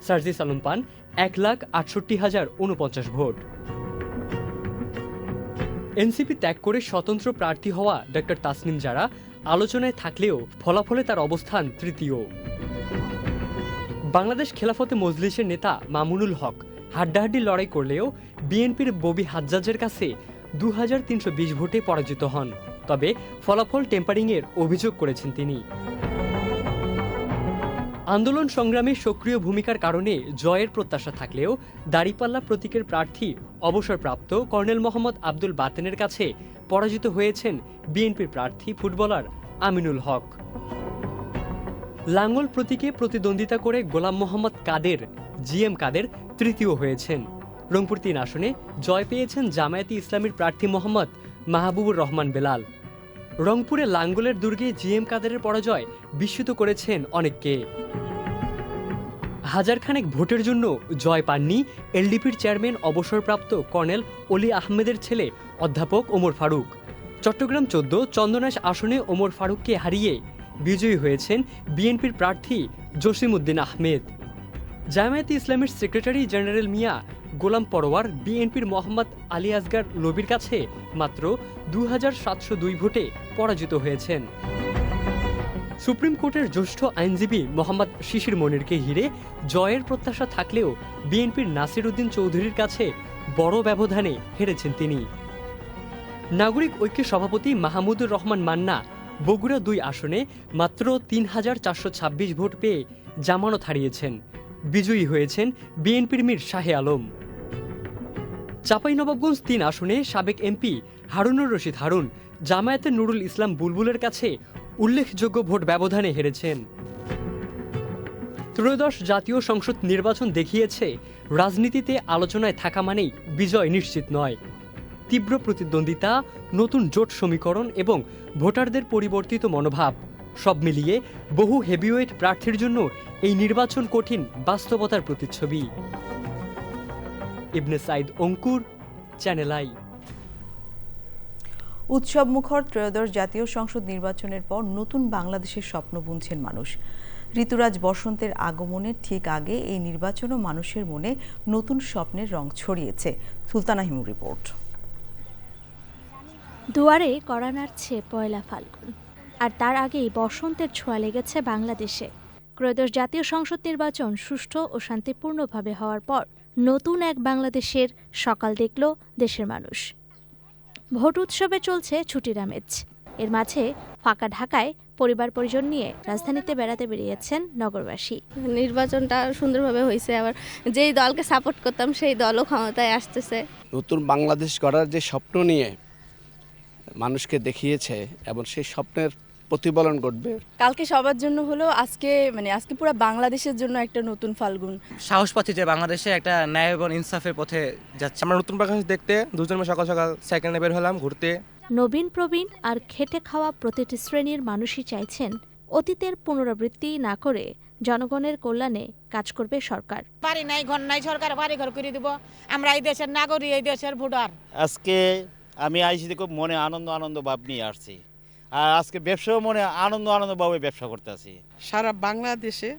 সার্জিস আলম পান ১,৬৮,০৪৯ ভোট। এনসিপি ত্যাগ করে স্বতন্ত্র প্রার্থী হওয়া ডক্টর তাসনিম জারা আলোচনায় থাকলেও ফলাফলে তার অবস্থান তৃতীয়। বাংলাদেশ খেলাফতে মজলিসের নেতা মামুনুল হক হাড্ডাহাড্ডি লড়াই করলেও বিএনপির ববি হাজ্জাজের কাছে ২,৩২০ ভোটে পরাজিত হন। তবে ফলাফল টেম্পারিংয়ের অভিযোগ করেছেন তিনি। আন্দোলন সংগ্রামে সক্রিয় ভূমিকার কারণে জয়ের প্রত্যাশা থাকলেও দাঁড়িপাল্লা প্রতীকের প্রার্থী অবসরপ্রাপ্ত কর্নেল মোহাম্মদ আব্দুল বাতেনের কাছে পরাজিত হয়েছেন বিএনপির প্রার্থী ফুটবলার আমিনুল হক। লাঙ্গল প্রতীকে প্রতিদ্বন্দ্বিতা করে গোলাম মোহাম্মদ কাদের জিএম কাদের তৃতীয় হয়েছেন। রংপুর ৩ আসনে জয় পেয়েছেন জামায়াতে ইসলামীর প্রার্থী মোহাম্মদ মাহবুবুর রহমান বেলাল। রংপুরে লাঙ্গলের দুর্গে জিএম কাদেরের পরাজয় বিস্মিত করেছেন অনেককে। হাজারখানেক ভোটের জন্য জয় পাননি এলডিপির চেয়ারম্যান অবসরপ্রাপ্ত কর্নেল অলি আহমেদের ছেলে অধ্যাপক ওমর ফারুক। চট্টগ্রাম 14 চন্দনাশ আসনে ওমর ফারুককে হারিয়ে বিজয়ী হয়েছেন বিএনপির প্রার্থী জসিমউদ্দিন আহমেদ। জামায়াতে ইসলামের সেক্রেটারি জেনারেল মিয়া গোলাম পরোয়ার বিএনপির মোহাম্মদ আলী আসগার লবির কাছে মাত্র 2702 ভোটে পরাজিত হয়েছেন। সুপ্রিম কোর্টের জ্যেষ্ঠ আইনজীবী মোহাম্মদ শিশির মনিরকে ঘিরে জয়ের প্রত্যাশা থাকলেও বিএনপির নাসির উদ্দিন চৌধুরীর কাছে বড় ব্যবধানে হেরেছেন তিনি। নাগরিক ঐক্যের সভাপতি মাহমুদুর রহমান মান্না বগুড়া 2 আসনে মাত্র 3426 ভোট পেয়ে জামানত হারিয়েছেন। বিজয়ী হয়েছেন বিএনপির মীর শাহে আলম। চাঁপাইনবাবগঞ্জ 3 আসনে সাবেক এমপি হারুনুর রশিদ হারুন জামায়াতের নুরুল ইসলাম বুলবুলের কাছে উল্লেখযোগ্য ভোট ব্যবধানে হেরেছেন। ত্রয়োদশ জাতীয় সংসদ নির্বাচন দেখিয়েছে রাজনীতিতে আলোচনায় থাকা মানেই বিজয় নিশ্চিত নয়। তীব্র প্রতিদ্বন্দ্বিতা, নতুন জোট সমীকরণ এবং ভোটারদের পরিবর্তিত মনোভাব সব মিলিয়ে বহু হেভিওয়েট প্রার্থীর জন্য এই নির্বাচন কঠিন বাস্তবতার প্রতিচ্ছবি। ইবনে সাইদ অঙ্কুর, চ্যানেল আই। উৎসব মুখর ত্রয়োদশ জাতীয় সংসদ নির্বাচনের পর নতুন বাংলাদেশের স্বপ্ন বুনছেন মানুষ। ঋতুরাজ বসন্তের আগমনের ঠিক আগে এই নির্বাচনও মানুষের মনে নতুন স্বপ্নের রং ছড়িয়েছে। সুলতানা হিমুর রিপোর্ট। দুয়ারে কড়া নাড়ছে পয়লা ফাল্গুন, আর তার আগেই বসন্তের ছোঁয়া লেগেছে বাংলাদেশে। ত্রয়োদশ জাতীয় সংসদ নির্বাচন সুষ্ঠু ও শান্তিপূর্ণভাবে হওয়ার পর নতুন এক বাংলাদেশের সকাল দেখল দেশের মানুষ। ভোট উৎসবে চলছে ছুটির আমেজ। এর মাঝে ফাঁকা ঢাকায় পরিবার পরিজন নিয়ে রাজধানীতে বেড়াতে বেরিয়েছেন নগরবাসী। নির্বাচনটা সুন্দরভাবে হয়েছে, আবার যেই দলকে সাপোর্ট করতাম সেই দলও ক্ষমতায় আসতেছে। নতুন বাংলাদেশ গড়ার যে স্বপ্ন নিয়ে মানুষকে দেখিয়েছে এবং সেই স্বপ্নের প্রতিফলন ঘটবে। কালকে সবার জন্য হলো, আজকে পুরো বাংলাদেশের জন্য একটা নতুন ফাল্গুন। সাহস পাচ্ছি যে বাংলাদেশে একটা ন্যায় এবং ইনসাফের পথে যাচ্ছে। আমরা নতুন বাংলাদেশ দেখতে দুজন সকাল সকাল সাইকেলে বের হলাম ঘুরতে। নবীন প্রবীণ আর খেটে খাওয়া প্রতিটি শ্রেণীর মানুষই চাইছেন অতীতের পুনরাবৃত্তি না করে জনগণের কল্যাণে কাজ করবে সরকার। বাড়ি নাই, ঘর নাই, সরকার বাড়ি ঘর করে দিব। আমরা এই দেশের নাগরিক, এই দেশের ভোটার। আজকে আমি আইসি খুব মনে আনন্দ ভাব নিয়ে আসছি, আর আজকে ব্যবসাও মনে আনন্দ ভাবে ব্যবসা করতে আছি। সারা বাংলাদেশে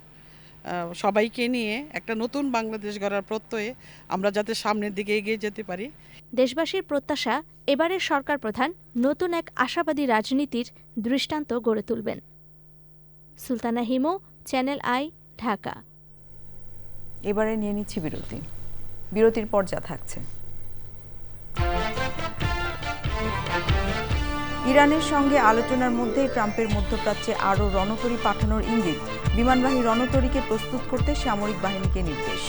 সবাইকে নিয়ে একটা নতুন বাংলাদেশ গড়ার প্রত্যয়ে আমরা যাতে সামনের দিকে এগিয়ে যেতে পারি। দেশবাসীর প্রত্যাশা, এবারের সরকার প্রধান নতুন এক আশাবাদী রাজনীতির দৃষ্টান্ত গড়ে তুলবেন। Sultana Himu, channel i, Dhaka. এবারে নিয়ে নিচ্ছি বিরতি। বিরতির পর যা থাকছে: ইরানের সঙ্গে আলোচনার মধ্যেই ট্রাম্পের মধ্যপ্রাচ্যে আরও রণতরী পাঠানোর ইঙ্গিত। বিমানবাহী রণতরীকে প্রস্তুত করতে সামরিক বাহিনীকে নির্দেশ।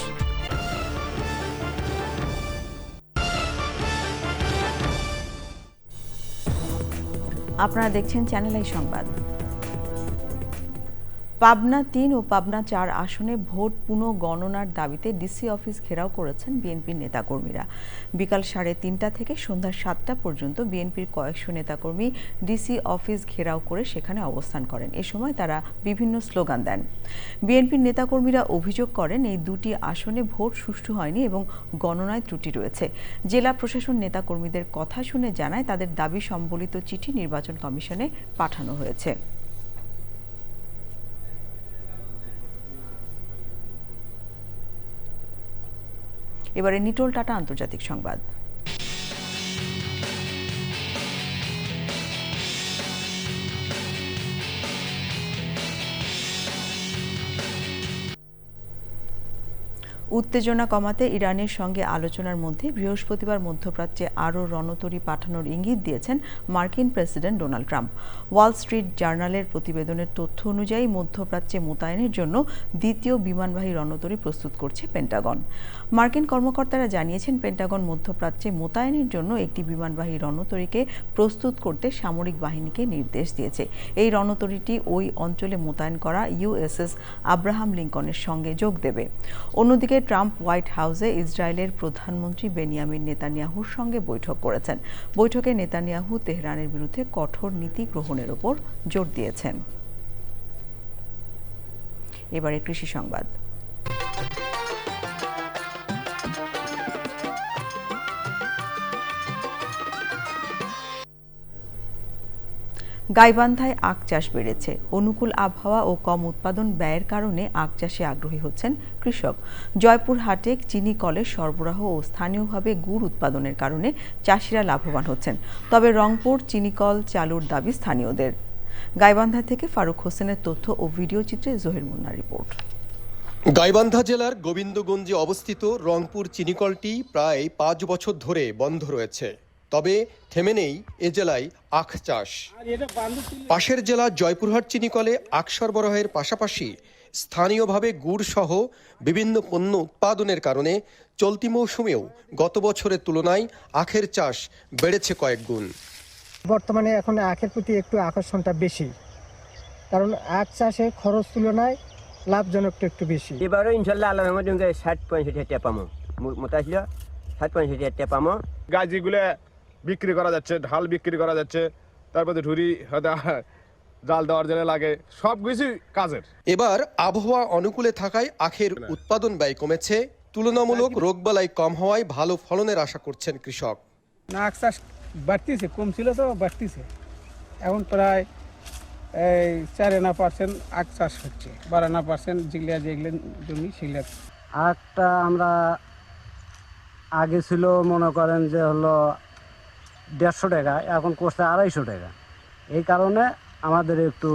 আপনারা দেখছেন চ্যানেল আই সংবাদ। পাবনা 3 ও পাবনা 4 আসনে ভোট পুনঃগণনার দাবিতে ডিসি অফিস ঘেরাও করেছেন বিএনপির নেতাকর্মীরা। বিকাল 3:30 থেকে সন্ধ্যা 7টা পর্যন্ত বিএনপির কয়েকশো নেতাকর্মী ডিসি অফিস ঘেরাও করে সেখানে অবস্থান করেন। এ সময় তারা বিভিন্ন স্লোগান দেন। বিএনপির নেতাকর্মীরা অভিযোগ করেন এই দুটি আসনে ভোট সুষ্ঠু হয়নি এবং গণনায় ত্রুটি রয়েছে। জেলা প্রশাসন নেতাকর্মীদের কথা শুনে জানায় তাদের দাবি সম্বলিত চিঠি নির্বাচন কমিশনে পাঠানো হয়েছে। এবারে নিটোল টাটা আন্তর্জাতিক সংবাদ। উত্তেজনা কমাতে ইরানের সঙ্গে আলোচনার মধ্যে বৃহস্পতিবার মধ্যপ্রাচ্যে আরও রণতরী পাঠানোর ইঙ্গিত দিয়েছেন মার্কিন president Donald Trump. Wall Street জার্নালের প্রতিবেদনের তথ্য অনুযায়ী মধ্যপ্রাচ্যে মোতায়েনের জন্য দ্বিতীয় বিমানবাহী রণতরী প্রস্তুত করছে পেন্টাগন। মার্কিন কর্মকর্তারা জানিয়েছেন পেন্টাগন মধ্যপ্রাচ্যে মোতায়েনের জন্য একটি বিমানবাহী রণতরীকে প্রস্তুত করতে সামরিক বাহিনীকে নির্দেশ দিয়েছে। এই রণতরীটি ওই অঞ্চলে মোতায়েন করা ইউএসএস আব্রাহাম লিঙ্কনের সঙ্গে যোগ দেবে। অন্যদিকে ট্রাম্প হোয়াইট হাউসে ইসরায়েলের প্রধানমন্ত্রী বেনিয়ামিন নেতানিয়াহুর সঙ্গে বৈঠক করেছেন। বৈঠকে নেতানিয়াহু তেহরানের বিরুদ্ধে কঠোর নীতি গ্রহণের ওপর জোর দিয়েছেন। এবারে কৃষি সংবাদ। গাইবান্ধায় আখ চাষ বেড়েছে। অনুকূল আবহাওয়া ও কম উৎপাদন ব্যয়ের কারণে আখ চাষে আগ্রহী হচ্ছেন কৃষক। জয়পুরহাটে চিনি কলের সরবরাহ ও স্থানীয়ভাবে গুড় উৎপাদনের কারণে চাষিরা লাভবান হচ্ছেন। তবে রংপুর চিনিকল চালুর দাবি স্থানীয়দের। গাইবান্ধা থেকে ফারুক হোসেনের তথ্য ও ভিডিও চিত্রে জহির মুন্নার রিপোর্ট। গাইবান্ধা জেলার গোবিন্দগঞ্জে অবস্থিত রংপুর চিনিকলটি প্রায় 5 বছর ধরে বন্ধ রয়েছে। তবে থেমে নেই এ জেলায় আখ চাষ। পাশের জেলা জয়পুরহাট চিনিকলে আখ সরবরাহের পাশাপাশি স্থানীয়ভাবে গুড় সহ বিভিন্ন পণ্য উৎপাদনের কারণে চলতি মৌসুমেও গত বছরের তুলনায় আখের চাষ বেড়েছে কয়েক গুণ। বর্তমানে এখন আখের প্রতি একটু আকর্ষণটা বেশি, কারণ আখ চাষে খরচ তুলনায় লাভজনকটা একটু বেশি। এবারও ইনশাল্লাহ আল্লাহর রহমতে 60-65 টাকা পাবো, মোটা ছিল 60-65 টাকা পাবো। গাছগুলো বিক্রি করা যাচ্ছে, ঢাল বিক্রি করা যাচ্ছে, তারপরে ঝুড়ি জাল দেওয়ার জন্য লাগে, সব কিছু কাজের। এবার আবহাওয়া অনুকূলে থাকায় আখের উৎপাদন ব্যয় কমেছে। তুলনামূলক রোগবালাই কম হওয়ায় ভালো ফলনের আশা করছেন কৃষক। আখ চাষ বাড়তিছে, কম ছিল তো বাড়তিছে, এখন প্রায় 4.5% আখ চাষ হচ্ছে, 12.5% যেগুলো জমি সেগুলো। আখটা আমরা আগে ছিল মনে করেন যে হলো 150 টাকা, এখন করছে 250 টাকা। এই কারণে আমাদের একটু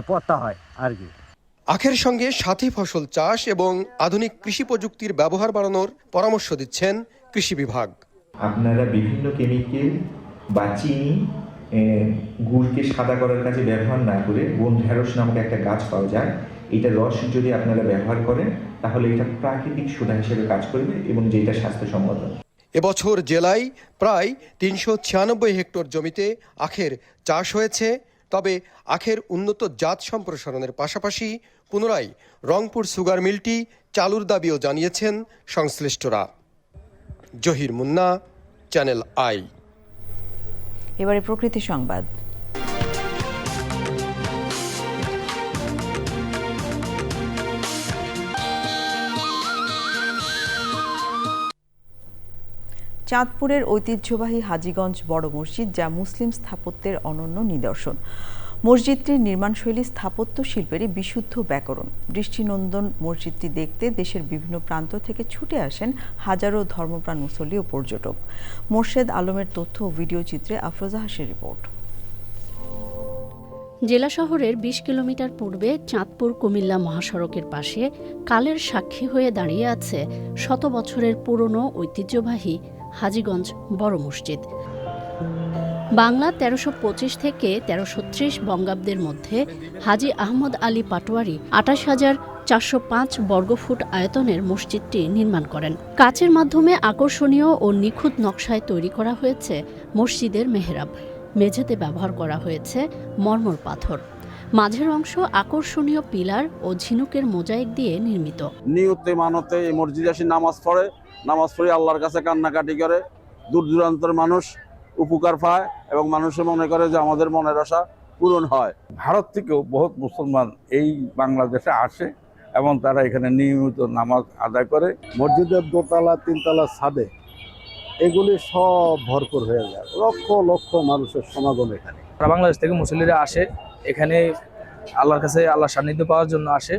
পড়তা হয় আর কি। আখের সঙ্গে সাথী ফসল চাষ এবং আধুনিক কৃষি প্রযুক্তির ব্যবহার বাড়ানোর পরামর্শ দিচ্ছেন কৃষি বিভাগ। আপনারা বিভিন্ন কেমিক্যাল বা চিনি গুড়কে সাদা করার কাজে ব্যবহার না করে বন ঢেঁড়স নামক একটা গাছ পাওয়া যায়, এটা রস যদি আপনারা ব্যবহার করেন তাহলে এটা প্রাকৃতিক সোডা হিসেবে কাজ করবে এবং যেটা স্বাস্থ্যসম্মত। এবছর জেলায় প্রায় 396 হেক্টর জমিতে আখের চাষ হয়েছে। তবে আখের উন্নত জাত সম্প্রসারণের পাশাপাশি পুনরায় রংপুর সুগার মিলটি চালুর দাবিও জানিয়েছেন সংশ্লিষ্টরা। Zahir Munna, channel I. এবারে প্রকৃতি সংবাদ। চাঁদপুরের ঐতিহ্যবাহী হাজীগঞ্জ বড় মসজিদ, যা মুসলিম স্থাপত্যের অনন্য নিদর্শন। মসজিদটির নির্মাণশৈলী স্থাপত্য শিল্পেরই বিশুদ্ধ ব্যাকরণ। দৃষ্টিনন্দন মসজিদটি দেখতে দেশের বিভিন্ন প্রান্ত থেকে ছুটে আসেন হাজারো ধর্মপ্রাণ মুসল্লি ও পর্যটক। মোর্শেদ আলমের তথ্য ও ভিডিও চিত্রে আফরোজা হাসির রিপোর্ট। জেলা শহরের 20 কিলোমিটার পূর্বে চাঁদপুর কুমিল্লা মহাসড়কের পাশে কালের সাক্ষী হয়ে দাঁড়িয়ে আছে শত বছরের পুরনো ঐতিহ্যবাহী হাজীগঞ্জ বড় মসজিদ। বাংলা 1325 থেকে 1330 বঙ্গাব্দের মধ্যে হাজী আহমদ আলী পাটোয়ারি 28,405 বর্গফুট আয়তনের মসজিদটি নির্মাণ করেন। কাচের মাধ্যমে আকর্ষণীয় ও নিখুঁত নকশায় তৈরি করা হয়েছে মসজিদের মেহরাব। মেঝেতে ব্যবহার করা হয়েছে মর্মর পাথর। মাঝের অংশ আকর্ষণীয় পিলার ও ঝিনুকের মোজাইক দিয়ে নির্মিত। নিয়তে মানতে এই মসজিদে আসি নামাজ পড়ে আল্লাহর কাছে কান্নাকাটি করে। দূর দূরান্তের মানুষ উপকার পায় এবং মানুষে মনে করে যে আমাদের মনের আশা পূরণ হয়। ভারত থেকেও বহুত মুসলমান এই বাংলাদেশে আসে এবং তারা এখানে নিয়মিত নামাজ আদায় করে। মসজিদের দোতলা, তিনতলা ছাদে এগুলি সব ভরপুর হয়ে যায়, লক্ষ লক্ষ মানুষের সমাগম এখানে। বাংলাদেশ থেকে মুসল্লিরা আসে এখানে আল্লাহর কাছে আল্লাহর সান্নিধ্য পাওয়ার জন্য আসে,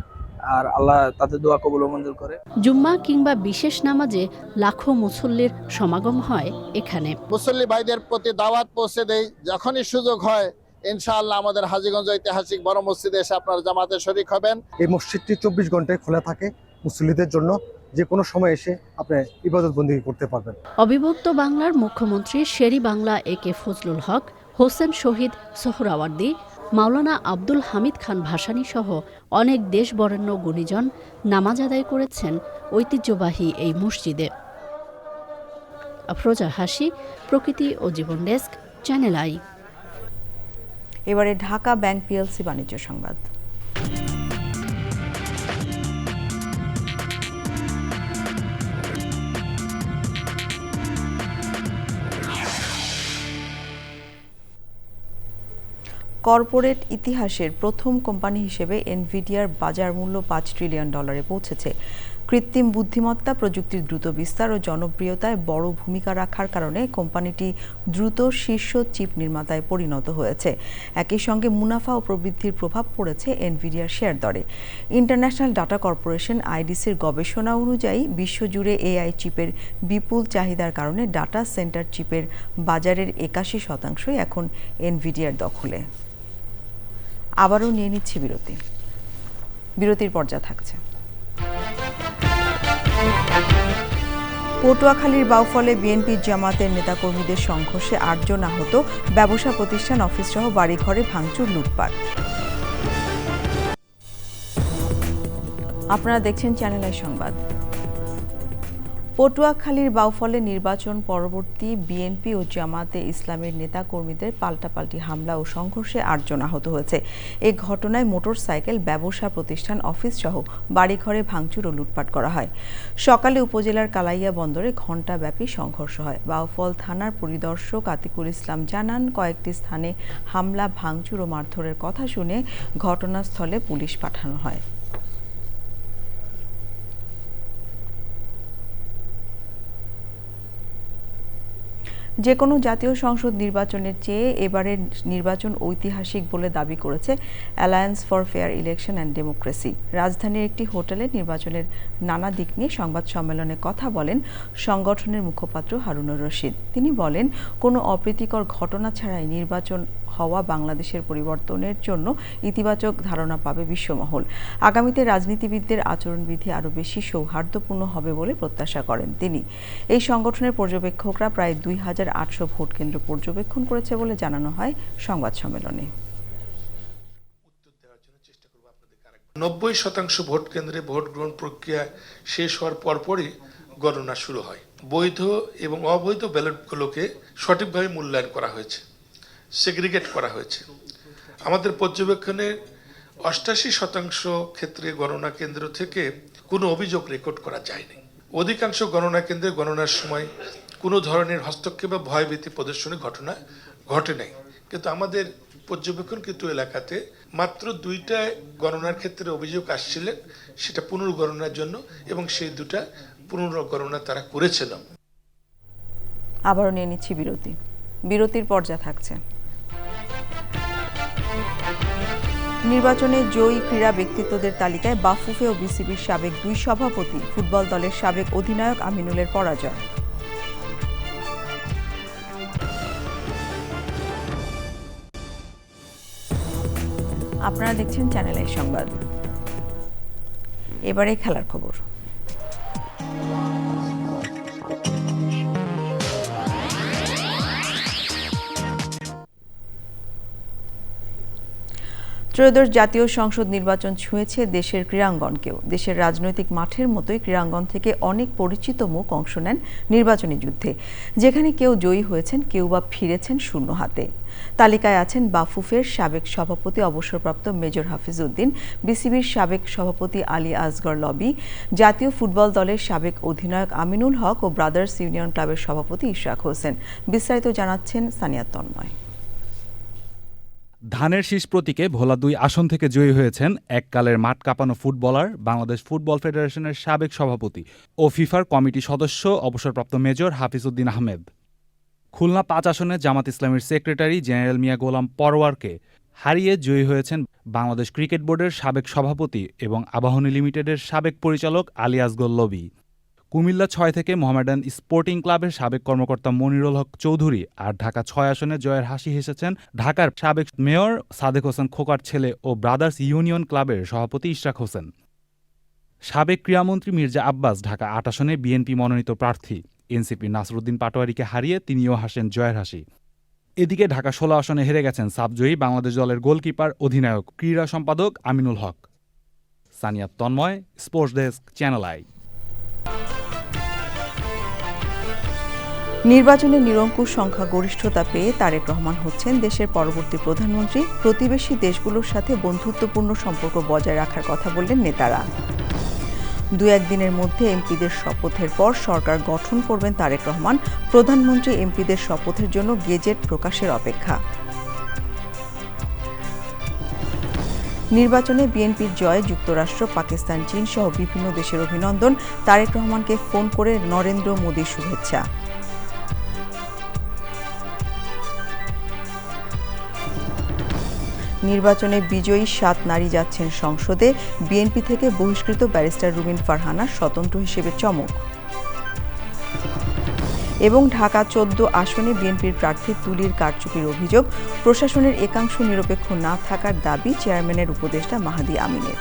আর আল্লাহ তাদের দোয়া কবুল ও মঞ্জুর করে। জুম্মা কিংবা বিশেষ নামাজে লাখো মুসল্লির সমাগম হয় এখানে। মুসল্লি ভাইদের প্রতি দাওয়াত পৌঁছে দেই, যখনই সুযোগ হয় ইনশাআল্লাহ আমাদের হাজীগঞ্জ ঐতিহাসিক বড় মসজিদে এসে আপনার জামাতে শরীক হবেন। এই মসজিদটি 24 ঘন্টায় খোলা থাকে মুসল্লিদের জন্য, যে কোনো সময় এসে আপনি ইবাদত বন্দেগী করতে পারবেন। অবিভক্ত বাংলার মুখ্যমন্ত্রী শেরি বাংলা একে ফজলুল হক, হোসেন শহীদ সোহরাওয়ার্দী, মাওলানা আব্দুল হামিদ খান ভাসানী সহ অনেক দেশ বরেণ্য গুণীজন নামাজ আদায় করেছেন ঐতিহ্যবাহী এই মসজিদে। আফরোজা হাসি, প্রকৃতি ও জীবন ডেস্ক, চ্যানেল আই। এবারে ঢাকা ব্যাংক পিএলসি বাণিজ্য সংবাদ। কর্পোরেট ইতিহাসের প্রথম কোম্পানি হিসেবে এনভিডিয়ার বাজার মূল্য $5 ট্রিলিয়ন পৌঁছেছে। কৃত্রিম বুদ্ধিমত্তা প্রযুক্তির দ্রুত বিস্তার ও জনপ্রিয়তায় বড় ভূমিকা রাখার কারণে কোম্পানিটি দ্রুত শীর্ষ চিপ নির্মাতায় পরিণত হয়েছে। একই সঙ্গে মুনাফা ও প্রবৃদ্ধির প্রভাব পড়েছে এনভিডিয়ার শেয়ার দরে। ইন্টারন্যাশনাল ডাটা কর্পোরেশন আইডিসির গবেষণা অনুযায়ী বিশ্বজুড়ে এআই চিপের বিপুল চাহিদার কারণে ডাটা সেন্টার চিপের বাজারের ৮১% এখন এনভিডিয়ার দখলে। আবারও নিয়ে নিচ্ছি বিরতির পর্যায়ে থাকছে। পটুয়াখালীর বাউফলে বিএনপি জামাতের নেতাকর্মীদের সংঘর্ষে ৮ জন আহত, ব্যবসা প্রতিষ্ঠান অফিস সহ বাড়িঘরে ভাঙচুর লুটপাট। আপনারা দেখছেন চ্যানেল আই সংবাদ। পটুয়াখালীর বাউফলে নির্বাচন পরবর্তী বিএনপি ও জামাতে ইসলামের নেতাকর্মীদের পাল্টাপাল্টি হামলা ও সংঘর্ষে ৮ জন আহত হয়েছে। এই ঘটনায় মোটরসাইকেল, ব্যবসা প্রতিষ্ঠান অফিস সহ বাড়িঘরে ভাঙচুর ও লুটপাট করা হয়। সকালে উপজেলার কালাইয়া বন্দরে ঘণ্টাব্যাপী সংঘর্ষ হয়। বাউফল থানার পরিদর্শক আতিকুল ইসলাম জানান, কয়েকটি স্থানে হামলা, ভাঙচুর ও মারধরের কথা শুনে ঘটনাস্থলে পুলিশ পাঠানো হয়। যে কোনো জাতীয় সংসদ নির্বাচনের চেয়ে এবারের নির্বাচন ঐতিহাসিক বলে দাবি করেছে alliance for fair election and democracy. রাজধানীর একটি হোটেলে নির্বাচনের নানা দিক নিয়ে সংবাদ সম্মেলনে কথা বলেন সংগঠনের মুখপাত্র হারুনুর রশিদ। তিনি বলেন, কোনো অপ্রীতিকর ঘটনা ছাড়াই নির্বাচন হওয়া বাংলাদেশের পরিবর্তনের জন্য ইতিবাচক ধারণা পাবে বিশ্বমহল। আগামীতে রাজনীতিবিদদের আচরণবিধি আরও বেশি সৌহার্দ্যপূর্ণ হবে বলে প্রত্যাশা করেন তিনি। এই সংগঠনের পর্যবেক্ষকরা প্রায় 2800 ভোট কেন্দ্র পর্যবেক্ষণ করেছে বলে জানানো হয় সংবাদ সম্মেলনে। 90% ভোট কেন্দ্রে ভোট গ্রহণ প্রক্রিয়া শেষ হওয়ার পরপরই গণনা শুরু হয়। বৈধ এবং অবৈধ ব্যালটগুলোকে সঠিকভাবে মূল্যায়ন করা হয়েছে, সেগ্রিগেট করা হয়েছে। আমাদের পর্যবেক্ষণে 88% ক্ষেত্রে গণনা কেন্দ্র থেকে কোনো অভিযোগ রেকর্ড করা যায়নি। অধিকাংশ গণনা কেন্দ্রে গণনার সময় কোনো ধরনের হস্তক্ষেপ বা ভয়ভীতি প্রদর্শনের ঘটনা ঘটে নাই। কিন্তু আমাদের পর্যবেক্ষণকৃত এলাকাতে মাত্র 2টা গণনার ক্ষেত্রে অভিযোগ আসছিলেন, সেটা পুনর্গণনার জন্য, এবং সেই 2টা পুনর্গণনা তারা করেছিল। আবারও নিয়ে নিচ্ছি বিরতির পর্যায়ে থাকছে। নির্বাচনে জয়ী ক্রীড়া ব্যক্তিত্বদের তালিকায় বাফুফে ও বিসিবির সাবেক 2 সভাপতি, ফুটবল দলের সাবেক অধিনায়ক আমিনুলের পরাজয়। আপনারা দেখছেন চ্যানেল আই সংবাদ। এবারে খেলার খবর। ত্রয়োদশ জাতীয় সংসদ নির্বাচন ছুঁয়েছে দেশের ক্রীড়াঙ্গনকেও। দেশের রাজনৈতিক মাঠের মতোই ক্রীড়াঙ্গন থেকে অনেক পরিচিত মুখ অংশ নেন নির্বাচনী যুদ্ধে, যেখানে কেউ জয়ী হয়েছেন, কেউ বা ফিরেছেন শূন্য হাতে। তালিকায় আছেন বাফুফের সাবেক সভাপতি অবসরপ্রাপ্ত মেজর হাফিজ উদ্দিন, বিসিবির সাবেক সভাপতি আলী আসগর লবি, জাতীয় ফুটবল দলের সাবেক অধিনায়ক আমিনুল হক ও ব্রাদার্স ইউনিয়ন ক্লাবের সভাপতি ইশরাক হোসেন। বিস্তারিত জানাচ্ছেন সানিয়া তন্ময়। ধানের শীষ প্রতীকে ভোলা 2 আসন থেকে জয়ী হয়েছেন এককালের মাঠ কাঁপানো ফুটবলার, বাংলাদেশ ফুটবল ফেডারেশনের সাবেক সভাপতি ও ফিফার কমিটি সদস্য অবসরপ্রাপ্ত মেজর হাফিজ উদ্দিন আহমেদ। খুলনা 5 আসনে জামাত ইসলামীর সেক্রেটারি জেনারেল মিয়া গোলাম পরওয়ারকে হারিয়ে জয়ী হয়েছেন বাংলাদেশ ক্রিকেট বোর্ডের সাবেক সভাপতি এবং আবাহনী লিমিটেডের সাবেক পরিচালক আলী আসগর লবি। কুমিল্লা 6 থেকে মোহামেডান স্পোর্টিং ক্লাবের সাবেক কর্মকর্তা মনিরুল হক চৌধুরী আর ঢাকা 6 আসনে জয়ের হাসি হেসেছেন ঢাকার সাবেক মেয়র সাদেক হোসেন খোকার ছেলে ও ব্রাদার্স ইউনিয়ন ক্লাবের সভাপতি ইশরাক হোসেন। সাবেক ক্রীড়ামন্ত্রী মির্জা আব্বাস ঢাকা 8 আসনে বিএনপি মনোনীত প্রার্থী। এনসিপি নাসরুদ্দিন পাটোয়ারিকে হারিয়ে তিনিও হাসেন জয়ের হাসি। এদিকে ঢাকা 16 আসনে হেরে গেছেন সাবজয়ী বাংলাদেশ দলের গোলকিপার, অধিনায়ক, ক্রীড়া সম্পাদক Aminul Haque. Sania Tanmoy, sports desk, channel I. নির্বাচনে নিরঙ্কুশ সংখ্যাগরিষ্ঠতা পেয়ে তারেক রহমান হচ্ছেন দেশের পরবর্তী প্রধানমন্ত্রী। প্রতিবেশী দেশগুলোর সাথে বন্ধুত্বপূর্ণ সম্পর্ক বজায় রাখার কথা বললেন নেতারা। 2-1 দিনের মধ্যে এমপিদের শপথের পর সরকার গঠন করবেন তারেক রহমান। প্রধানমন্ত্রী এমপিদের শপথের জন্য গেজেট প্রকাশের অপেক্ষা। নির্বাচনে বিএনপির জয়, যুক্তরাষ্ট্র, পাকিস্তান, চীন সহ বিভিন্ন দেশের অভিনন্দন, তারেক রহমানকে ফোন করে নরেন্দ্র মোদীর শুভেচ্ছা। নির্বাচনে বিজয়ী 7 নারী যাচ্ছেন সংসদে, বিএনপি থেকে বহিষ্কৃত ব্যারিস্টার রুমিন ফারহানা স্বতন্ত্র হিসেবে চমক। এবং ঢাকা 14 আসনে বিএনপির প্রার্থী তুলির কারচুপির অভিযোগ, প্রশাসনের একাংশ নিরপেক্ষ না থাকার দাবি চেয়ারম্যানের উপদেষ্টা মাহাদি আমিনের।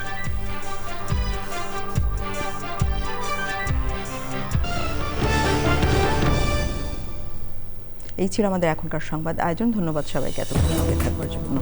এই ছিল আমাদের এখনকার সংবাদ আয়োজন। ধন্যবাদ সবাইকে এতক্ষণ অপেক্ষা করার জন্য।